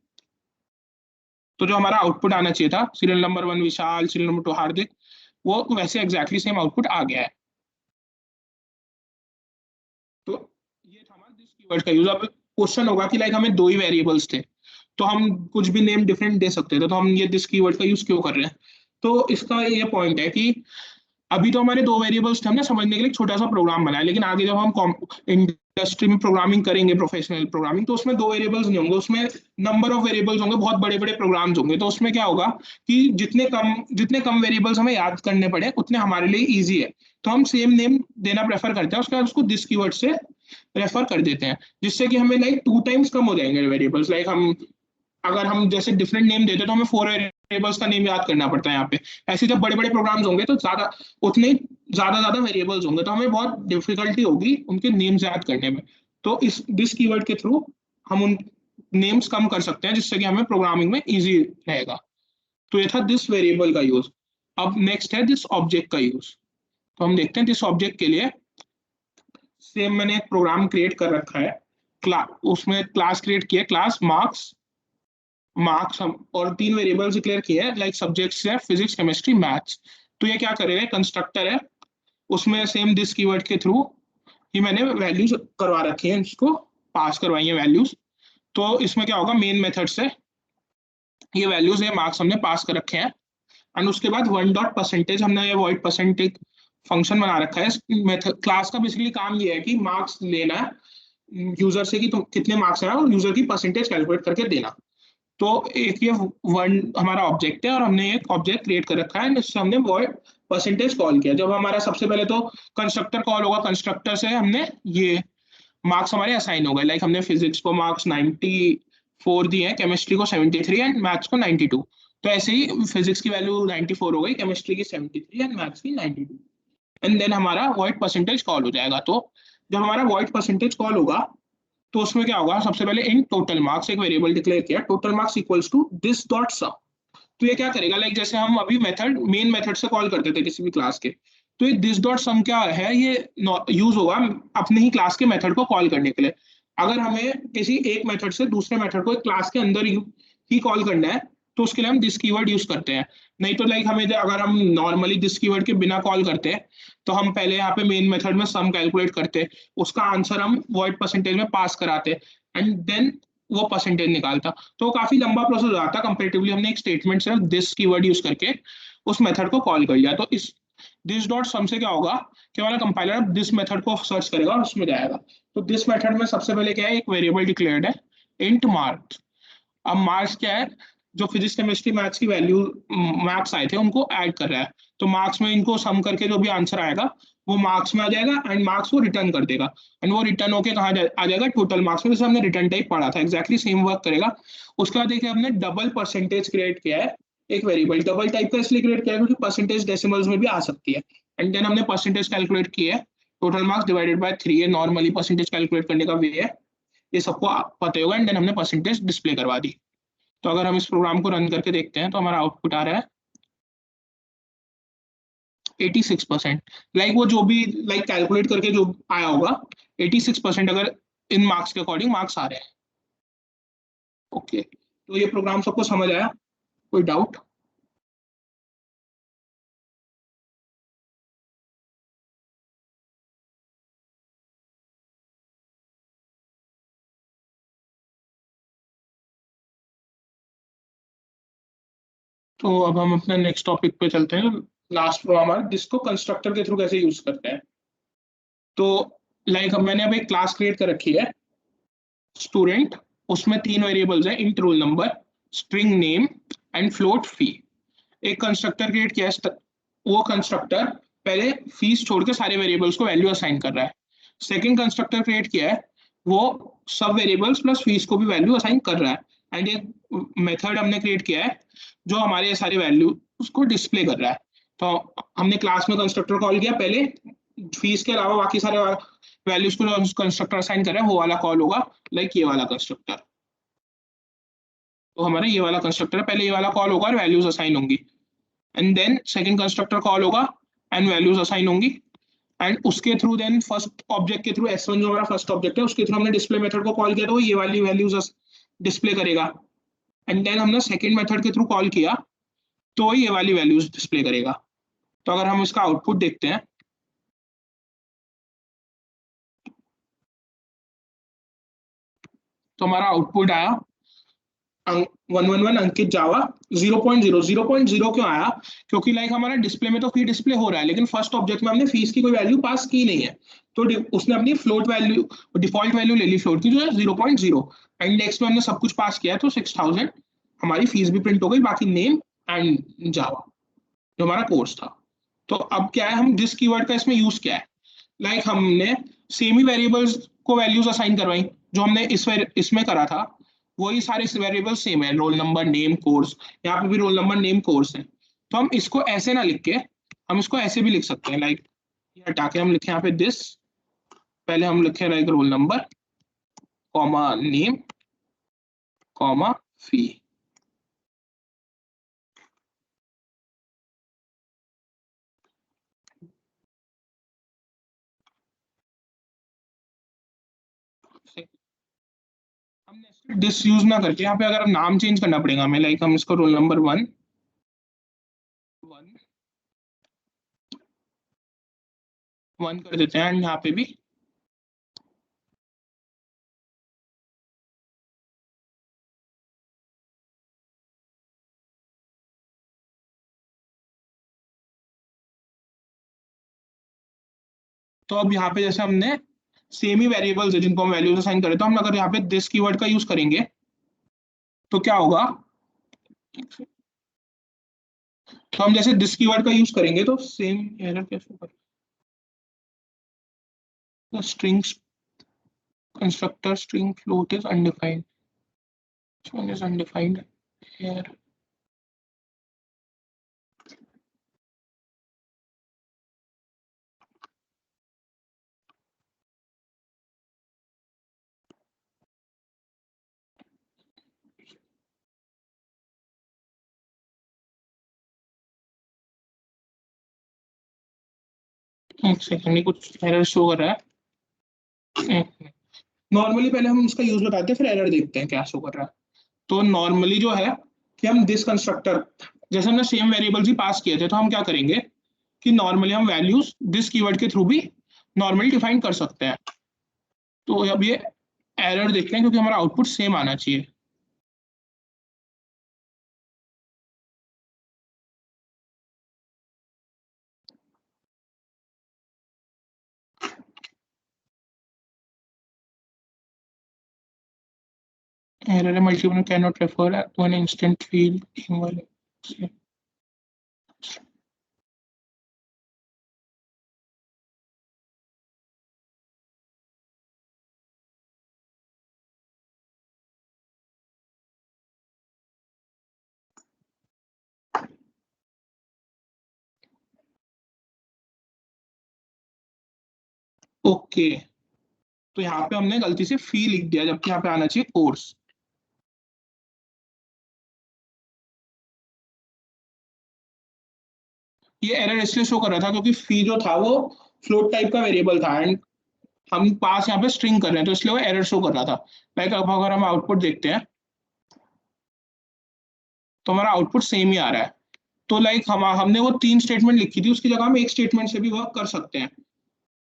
तो जो हमारा आउटपुट आना चाहिए था, सीरियल नंबर 1 विशाल, सीरियल नंबर 2 हार्दिक, वो वैसे एग्जैक्टली सेम आउटपुट आ गया है। तो ये था हमारा दिस कीवर्ड का यूज। अब क्वेश्चन होगा कि लाइक हमें दो ही वेरिएबल्स थे, तो हम कुछ भी नेम डिफरेंट दे सकते थे, तो हम ये दिस कीवर्ड का यूज क्यों कर रहे हैं? तो इसका ये पॉइंट है कि अभी तो हमारे दो वेरिएबल्स थे, हमने समझने के लिए एक छोटा सा प्रोग्राम बनाया, लेकिन आगे जब हम इंडस्ट्री में प्रोग्रामिंग करेंगे, प्रोफेशनल प्रोग्रामिंग, तो उसमें दो वेरिएबल्स नहीं होंगे, उसमें नंबर ऑफ वेरिएबल्स होंगे, बहुत बड़े बड़े प्रोग्राम्स होंगे। तो उसमें क्या होगा कि जितने कम वेरिएबल्स हमें याद करने पड़े उतने हमारे लिए ईजी है। तो हम सेम नेम देना प्रेफर करते हैं, उसके बाद उसको दिस कीवर्ड से रेफर कर देते हैं, जिससे कि हमें लाइक 2 टाइम्स कम हो जाएंगे वेरिएबल्स। लाइक हम अगर हम जैसे डिफरेंट नेम देते तो हमें 4 वेरिएबल्स का नेम याद करना पड़ता है यहाँ पे। ऐसे जब बड़े बड़े प्रोग्राम्स होंगे तो उतने ज्यादा वेरिएबल्स होंगे, तो हमें बहुत डिफिकल्टी होगी उनके नेम्स याद करने में। तो इस दिस कीवर्ड के थ्रू हम उन नेम्स कम कर सकते हैं, जिससे कि हमें प्रोग्रामिंग में इजी रहेगा। तो ये था दिस वेरिएबल का यूज। अब नेक्स्ट है दिस ऑब्जेक्ट का यूज। तो हम देखते हैं दिस ऑब्जेक्ट के लिए सेम मैंने एक प्रोग्राम क्रिएट कर रखा है। उसमें क्लास क्रिएट किया, क्लास मार्क्स हम और 3 वेरिएबल्स डिक्लेयर किए हैं, लाइक सब्जेक्ट्स है फिजिक्स, केमिस्ट्री, मैथ्स। तो ये क्या करेगा, कंस्ट्रक्टर है, उसमें सेम दिस कीवर्ड के थ्रू ही मैंने वैल्यूज करवा रखी है, इसको पास करवाई है वैल्यूज। तो इसमें क्या होगा, मेन मेथड से ये वैल्यूज है, मार्क्स हमने पास कर रखे हैं, एंड उसके बाद 1 डॉट परसेंटेज हमने ये वॉइड परसेंटेज फंक्शन बना रखा है। इस मेथड क्लास का बेसिकली काम ये है कि मार्क्स लेना है यूजर से कि तुम कितने मार्क्स आए और यूजर की परसेंटेज कैलकुलेट करके देना। तो एक ये वन हमारा ऑब्जेक्ट है और हमने एक ऑब्जेक्ट क्रिएट कर रखा है, जिससे हमने वॉइड परसेंटेज कॉल किया। जब हमारा सबसे पहले तो कंस्ट्रक्टर कॉल होगा, कंस्ट्रक्टर से हमने ये मार्क्स हमारे असाइन हो गए, लाइक हमने फिजिक्स को मार्क्स 94 दिए हैं, केमिस्ट्री को 73 एंड मैथ्स को 92। तो ऐसे ही फिजिक्स की वैल्यू 94 हो गई, केमिस्ट्री की 73 एंड मैथ्स की 92, एंड देन हमारा वॉइड परसेंटेज कॉल हो जाएगा। तो जब हमारा वॉइड परसेंटेज कॉल होगा तो उसमें क्या होगा, सबसे पहले इन टोटल मार्क्स एक वेरिएबल डिक्लेयर किया, total marks equals to this dot sum. तो ये क्या करेगा, लाइक जैसे हम अभी मेन मेथड से कॉल करते थे किसी भी क्लास के, तो ये दिस डॉट सम क्या है, ये यूज होगा अपने ही क्लास के मेथड को कॉल करने के लिए। अगर हमें किसी एक मेथड से दूसरे मेथड को एक क्लास के अंदर ही कॉल करना है, तो उसके लिए हम दिस कीवर्ड यूज करते हैं। नहीं तो लाइक हमें अगर हम नॉर्मली दिस कीवर्ड के बिना कॉल करते हैं, तो हम पहले यहाँ पे मेन मेथड में सम कैलकुलेट करते, उसका आंसर हम वॉइड परसेंटेज में पास कराते, एंड देन वो परसेंटेज निकालता। तो काफी लंबा प्रोसेस हो जाता। कंपेरेटिवली हमने एक स्टेटमेंट से दिस कीवर्ड यूज करके उस मेथड को कॉल कर लिया। तो इस दिस डॉट सम से क्या होगा कि हमारा कंपाइलर दिस मेथड को सर्च करेगा और उसमें जाएगा। तो दिस मेथड में सबसे पहले क्या है, एक वेरिएबल डिक्लेयर्ड है इंट मार्क्स। अब मार्क्स क्या है, जो फिजिक्स केमिस्ट्री मैथ्स की वैल्यू मार्क्स आए थे उनको ऐड कर रहा है। तो मार्क्स में इनको सम करके जो भी आंसर आएगा वो मार्क्स में आ जाएगा, एंड मार्क्स को रिटर्न कर देगा, एंड वो रिटर्न होके कहाँ आ जाएगा, टोटल मार्क्स में। जैसे हमने रिटर्न टाइप पढ़ा था, एक्जैक्टली सेम वर्क करेगा। उसके बाद देखिए हमने डबल परसेंटेज क्रिएट किया है, एक वेरिएबल डबल टाइप का इसलिए क्रिएट किया है क्योंकि परसेंटेज डेसिमल्स में भी आ सकती है। एंड देन हमने परसेंटेज कैलकुलेट की है, टोटल मार्क्स डिवाइडेड बाय 3 है नॉर्मली परसेंटेज कैलकुलेट करने का वे है, ये सबको पता होगा। एंड देन हमने परसेंटेज डिस्प्ले करवा दी। तो अगर हम इस प्रोग्राम को रन करके देखते हैं तो हमारा आउटपुट आ रहा है 86%। लाइक वो जो भी लाइक कैलकुलेट करके जो आया होगा 86%, अगर इन मार्क्स के अकॉर्डिंग मार्क्स आ रहे हैं। ओके, तो ये प्रोग्राम सबको समझ आया? कोई डाउट? तो अब हम अपने नेक्स्ट टॉपिक पे चलते हैं। लास्ट प्रोग्राम है जिसको कंस्ट्रक्टर के थ्रू कैसे यूज करते हैं। तो लाइक अब मैंने अब एक क्लास क्रिएट कर रखी है स्टूडेंट, उसमें 3 वेरिएबल्स हैं, int roll number, string name and float fee. एक कंस्ट्रक्टर क्रिएट किया है, वो कंस्ट्रक्टर पहले फीस छोड़ के सारे वेरिएबल्स को वैल्यू असाइन कर रहा है। सेकंड कंस्ट्रक्टर क्रिएट किया है, वो सब वेरिएबल्स प्लस फीस को भी वैल्यू असाइन कर रहा है। एंड एक मेथड हमने क्रिएट किया है जो हमारे ये सारे वैल्यू उसको डिस्प्ले कर रहा है। तो हमने क्लास में कंस्ट्रक्टर कॉल किया, पहले फीस के अलावा बाकी सारे वैल्यूज को कंस्ट्रक्टर असाइन कर रहा है, वो वाला कॉल होगा लाइक ये वाला कंस्ट्रक्टर। तो हमारा ये वाला कंस्ट्रक्टर है, पहले ये वाला कॉल होगा और वैल्यूज असाइन होंगी, and then second constructor call होगा एंड वैल्यूज असाइन होंगी, एंड उसके थ्रू देन फर्स्ट ऑब्जेक्ट के थ्रू S1 जो हमारा फर्स्ट ऑब्जेक्ट है उसके थ्रू हमने डिस्प्ले मेथड को कॉल किया तो वो ये वाली वैल्यूज डिस्प्ले करेगा। एंड देन हमने सेकेंड मेथड के थ्रू कॉल किया तो ये वाली वैल्यूज डिस्प्ले करेगा। तो अगर हम इसका आउटपुट देखते हैं तो हमारा आउटपुट आया 111 अंकित जावा 0.0। 0.0 क्यों आया? क्योंकि लाइक हमारा डिस्प्ले में तो फी डिस्प्ले हो रहा है लेकिन फर्स्ट ऑब्जेक्ट में हमने फीस की कोई वैल्यू पास की नहीं है। तो उसने अपनी फ्लोट वैल्यू डिफॉल्ट वैल्यू ले ली फ्लोट की जो है 0.0। एंड नेक्स्ट में हमने सब कुछ पास किया है तो 6000 हमारी फीस भी प्रिंट हो गई, बाकी नेम एंड जावा जो हमारा कोर्स था। तो अब क्या है, हम दिस कीवर्ड का इसमें यूज क्या है, लाइक हमने सेमी वेरिएबल्स को वैल्यूज असाइन करवाई जो हमने इसमें करा था। वही सारे वेरिएबल सेम है, रोल नंबर नेम कोर्स, यहाँ पे भी रोल नंबर नेम कोर्स है। तो हम इसको ऐसे ना लिख के हम इसको ऐसे भी लिख सकते हैं, लाइक ये हटा के हम लिखे यहाँ पे दिस, पहले हम लिखे like roll number comma name comma fee. हम दिस यूज ना करके यहाँ पे अगर नाम चेंज करना पड़ेगा हमें, लाइक हम इसको रोल नंबर वन वन कर देते हैं एंड यहाँ पे भी तो अब यहाँ पे जैसे हमने सेम ही वेरिएबल्स है जिनको हम वैल्यूज असाइन करें, तो हम अगर यहाँ पे दिस कीवर्ड का यूज करेंगे तो क्या होगा, तो हम जैसे दिस कीवर्ड का यूज करेंगे तो सेम एरर कैसे होगा, string constructor string float is undefined, one is undefined here। एक सेकंड, कुछ एरर शो कर रहा है। नॉर्मली पहले हम इसका यूज बताते हैं फिर एरर देखते हैं क्या शो कर रहा है। तो नॉर्मली जो है कि हम दिस कंस्ट्रक्टर जैसे हमने सेम वेरिएबल्स ही पास किए थे तो हम क्या करेंगे कि नॉर्मली हम वैल्यूज दिस कीवर्ड के थ्रू भी नॉर्मली डिफाइन कर सकते हैं। तो अब ये एरर देखते हैं क्योंकि हमारा आउटपुट सेम आना चाहिए। Error multiple can not refer to an instant field. Okay, तो यहाँ पे हमने गलती से फी लिख दिया जबकि यहाँ पे आना चाहिए कोर्स। ये एरर इसलिए शो कर रहा था क्योंकि फी जो था वो फ्लोट टाइप का वेरिएबल था एंड हम पास यहाँ पे स्ट्रिंग कर रहे हैं तो इसलिए वो एरर शो कर रहा था। लाइक अब अगर हम आउटपुट देखते हैं तो हमारा आउटपुट सेम ही आ रहा है। तो लाइक हमने वो 3 स्टेटमेंट लिखी थी उसकी जगह हम एक स्टेटमेंट से भी वर्क कर सकते हैं।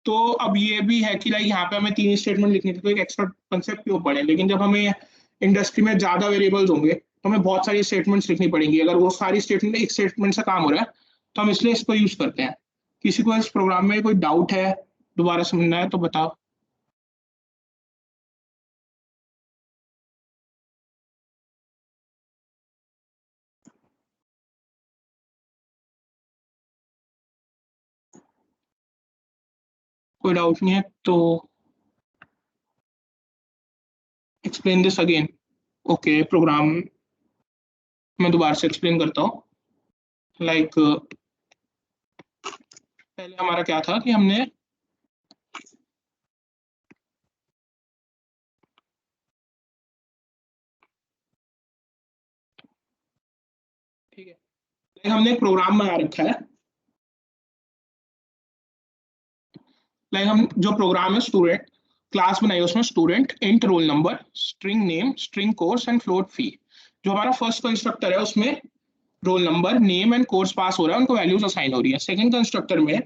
तो अब ये भी है कि लाइक यहाँ पे हमें 3 स्टेटमेंट लिखनी थी तो एक एक्स्ट्रा कंसेप्ट क्यों पड़े, लेकिन जब हमें इंडस्ट्री में ज्यादा वेरिएबल्स होंगे तो हमें बहुत सारी स्टेटमेंट्स लिखनी पड़ेंगी। अगर वो सारी स्टेटमेंट एक स्टेटमेंट से काम हो रहा है तो हम इसलिए इसको यूज करते हैं। किसी को इस प्रोग्राम में कोई डाउट है, दोबारा समझना है तो बताओ। कोई डाउट नहीं है तो explain this again. Okay, program मैं दोबारा से एक्सप्लेन करता हूँ। लाइक पहले हमारा क्या था कि हमने ठीक है, हमने एक प्रोग्राम बना रखा है लाइक हम जो प्रोग्राम है स्टूडेंट क्लास बनाई है उसमें student int roll number string name string course and float fee. जो हमारा फर्स्ट कंस्ट्रक्टर है उसमें roll number name and course pass हो रहा है, उनको वैल्यूज असाइन हो रही है। सेकंड कंस्ट्रक्टर में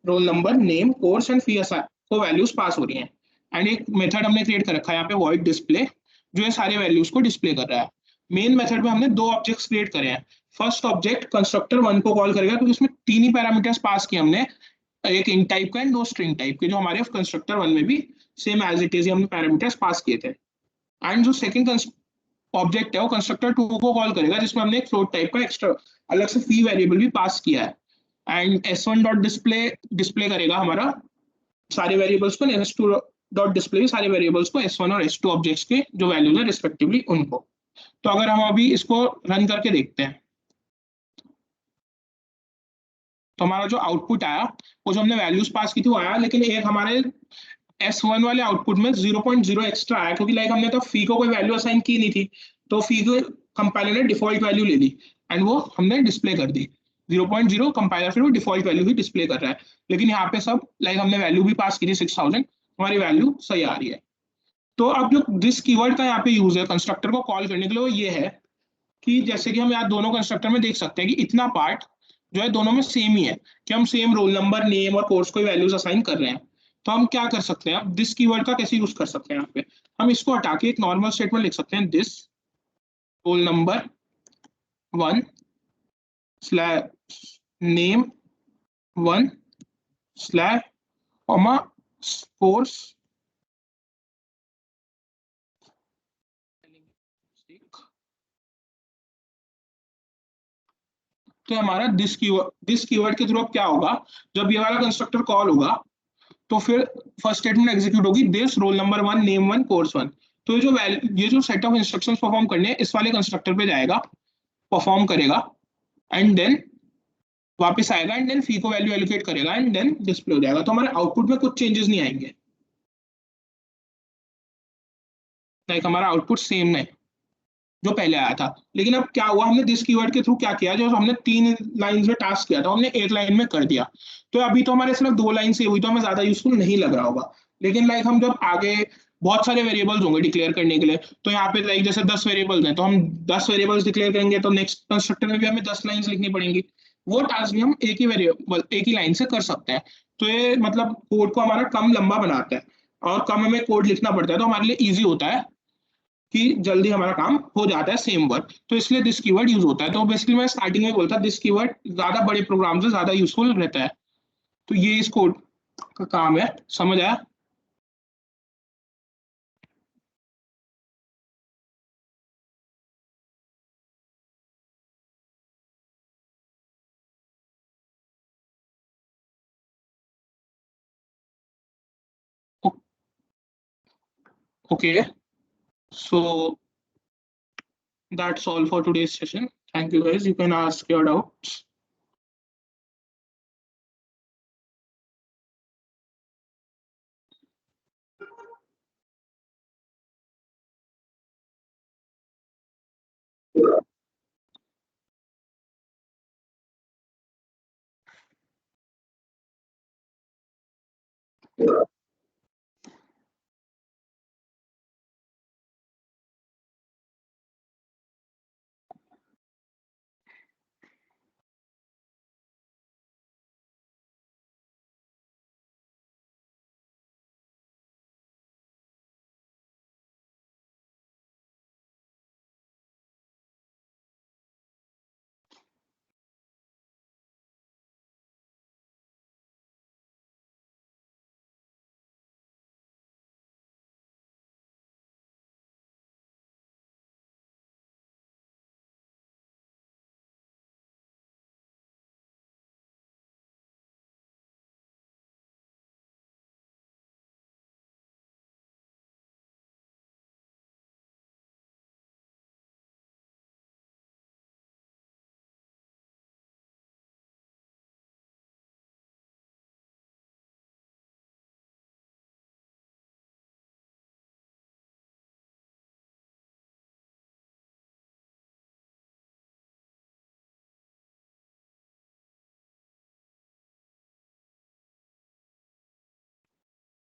roll number name course and fee को वैल्यूज पास हो रही हैं। एंड एक मेथड हमने क्रिएट कर रखा है यहाँ पे वॉइड डिस्प्ले, जो ये सारे वैल्यूज को डिस्प्ले कर रहा है। मेन मेथड में हमने दो ऑब्जेक्ट्स क्रिएट करे हैं। फर्स्ट ऑब्जेक्ट कंस्ट्रक्टर वन को कॉल करेगा क्योंकि उसमें तीन ही पैरामीटर्स पास किए हमने, एक int टाइप का एंड दो स्ट्रिंग टाइप के, जो हमारे कंस्ट्रक्टर वन में भी सेम एज इट इज हमने पैरामीटर्स पास किए थे। एंड जो सेकंड ऑब्जेक्ट है वो कंस्ट्रक्टर टू को कॉल करेगा जिसमें हमने एक फ्लोट टाइप का एक्स्ट्रा अलग से फी वेरिएबल भी पास किया है। And s1 dot display display करेगा हमारा सारे वेरिएबल्स को, s2 डॉट डिस्प्ले भी सारे वेरिएबल्स को, s1 और s2 ऑब्जेक्ट्स के जो वैल्यूज है रिस्पेक्टिवली उनको। तो अगर हम अभी इसको रन करके देखते हैं तो हमारा जो आउटपुट आया वो जो हमने वैल्यूज पास की थी वो आया, लेकिन एक हमारे S1 वाले आउटपुट में 0.0 एक्स्ट्रा आया क्योंकि लाइक हमने तो फी को कोई वैल्यू असाइन की नहीं थी, तो फी को कंपाइलर ने डिफॉल्ट वैल्यू ले ली एंड वो हमने डिस्प्ले कर दी 0.0। कंपाइलर फिर वो डिफॉल्ट वैल्यू ही डिस्प्ले कर रहा है, लेकिन यहाँ पे सब लाइक हमने वैल्यू भी पास की थी 6000, हमारी वैल्यू सही आ रही है। तो अब जो दिस कीवर्ड का यहाँ पे यूज है कंस्ट्रक्टर को कॉल करने के लिए वो ये है कि जैसे कि हम यहाँ दोनों कंस्ट्रक्टर में देख सकते हैं कि इतना पार्ट जो है दोनों में सेम ही है, कि हम सेम रोल नंबर नेम और कोर्स को वैल्यूज असाइन कर रहे हैं। तो हम क्या कर सकते हैं, अब दिस कीवर्ड का कैसे यूज कर सकते हैं यहाँ पे, हम इसको हटा के एक नॉर्मल स्टेटमेंट लिख सकते हैं, this roll number one slash name one slash comma course तो हमारा दिस कीवर्ड के थ्रू अब क्या होगा, जब ये वाला कंस्ट्रक्टर कॉल होगा तो फिर फर्स्ट स्टेटमेंट एग्जीक्यूट होगी, this roll number one name one course one. तो ये जो सेट ऑफ इंस्ट्रक्शंस परफॉर्म करने हैं इस वाले कंस्ट्रक्टर पे जाएगा, परफॉर्म करेगा एंड देन वापस आएगा एंड देन फी को वैल्यू एलोकेट करेगा एंड देन डिस्प्ले हो जाएगा। तो हमारे आउटपुट में कुछ चेंजेस नहीं आएंगे, लाइक हमारा आउटपुट सेम है जो पहले आया था। लेकिन अब क्या हुआ, हमने दिस कीवर्ड के थ्रू क्या किया, जो हमने 3 लाइन में टास्क किया था हमने 1 लाइन में कर दिया। तो अभी तो हमारे सिर्फ 2 लाइन से हुई तो हमें ज्यादा यूजफुल नहीं लग रहा होगा, लेकिन लाइक हम जब आगे बहुत सारे वेरिएबल्स होंगे डिक्लेयर करने के लिए, तो यहाँ पे लाइक जैसे 10 वेरिएबल्स हैं तो हम 10 वेरिएबल्स डिक्लेयर करेंगे तो नेक्स्ट कंस्ट्रक्टर में भी हमें 10 लाइन लिखनी पड़ेंगी। वो टास्क भी हम एक ही लाइन से कर सकते हैं। तो ये मतलब कोड को हमारा कम लंबा बनाता है और कम हमें कोड लिखना पड़ता है, तो हमारे लिए ईजी होता है कि जल्दी हमारा काम हो जाता है सेम वर्क। तो इसलिए दिस कीवर्ड यूज होता है। तो बेसिकली मैं स्टार्टिंग में बोलता दिस कीवर्ड ज्यादा बड़े प्रोग्राम से ज्यादा यूजफुल रहता है। तो ये इस कोड का काम है, समझ आया? Okay, so that's all for today's session. Thank you guys, you can ask your doubts.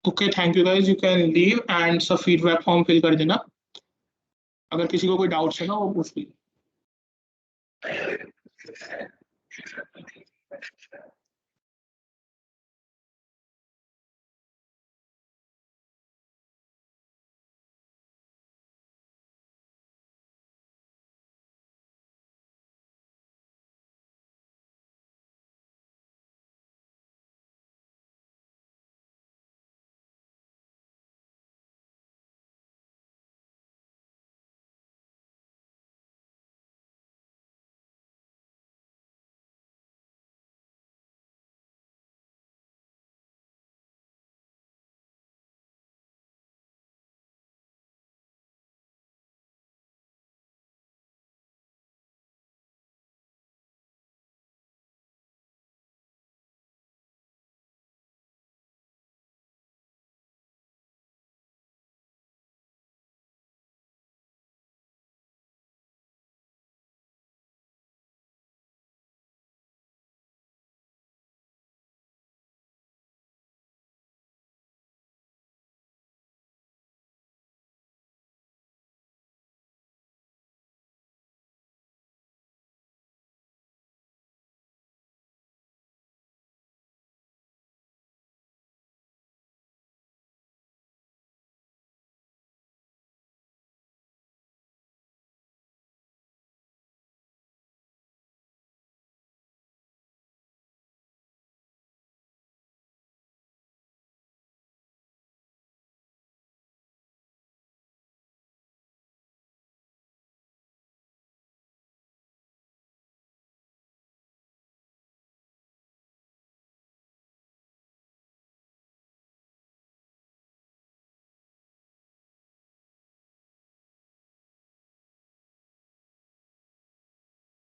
Okay, thank you guys, you can leave and सब फीडबैक फॉर्म फिल कर देना। अगर किसी को कोई डाउट्स है ना वो पूछ लीजिए।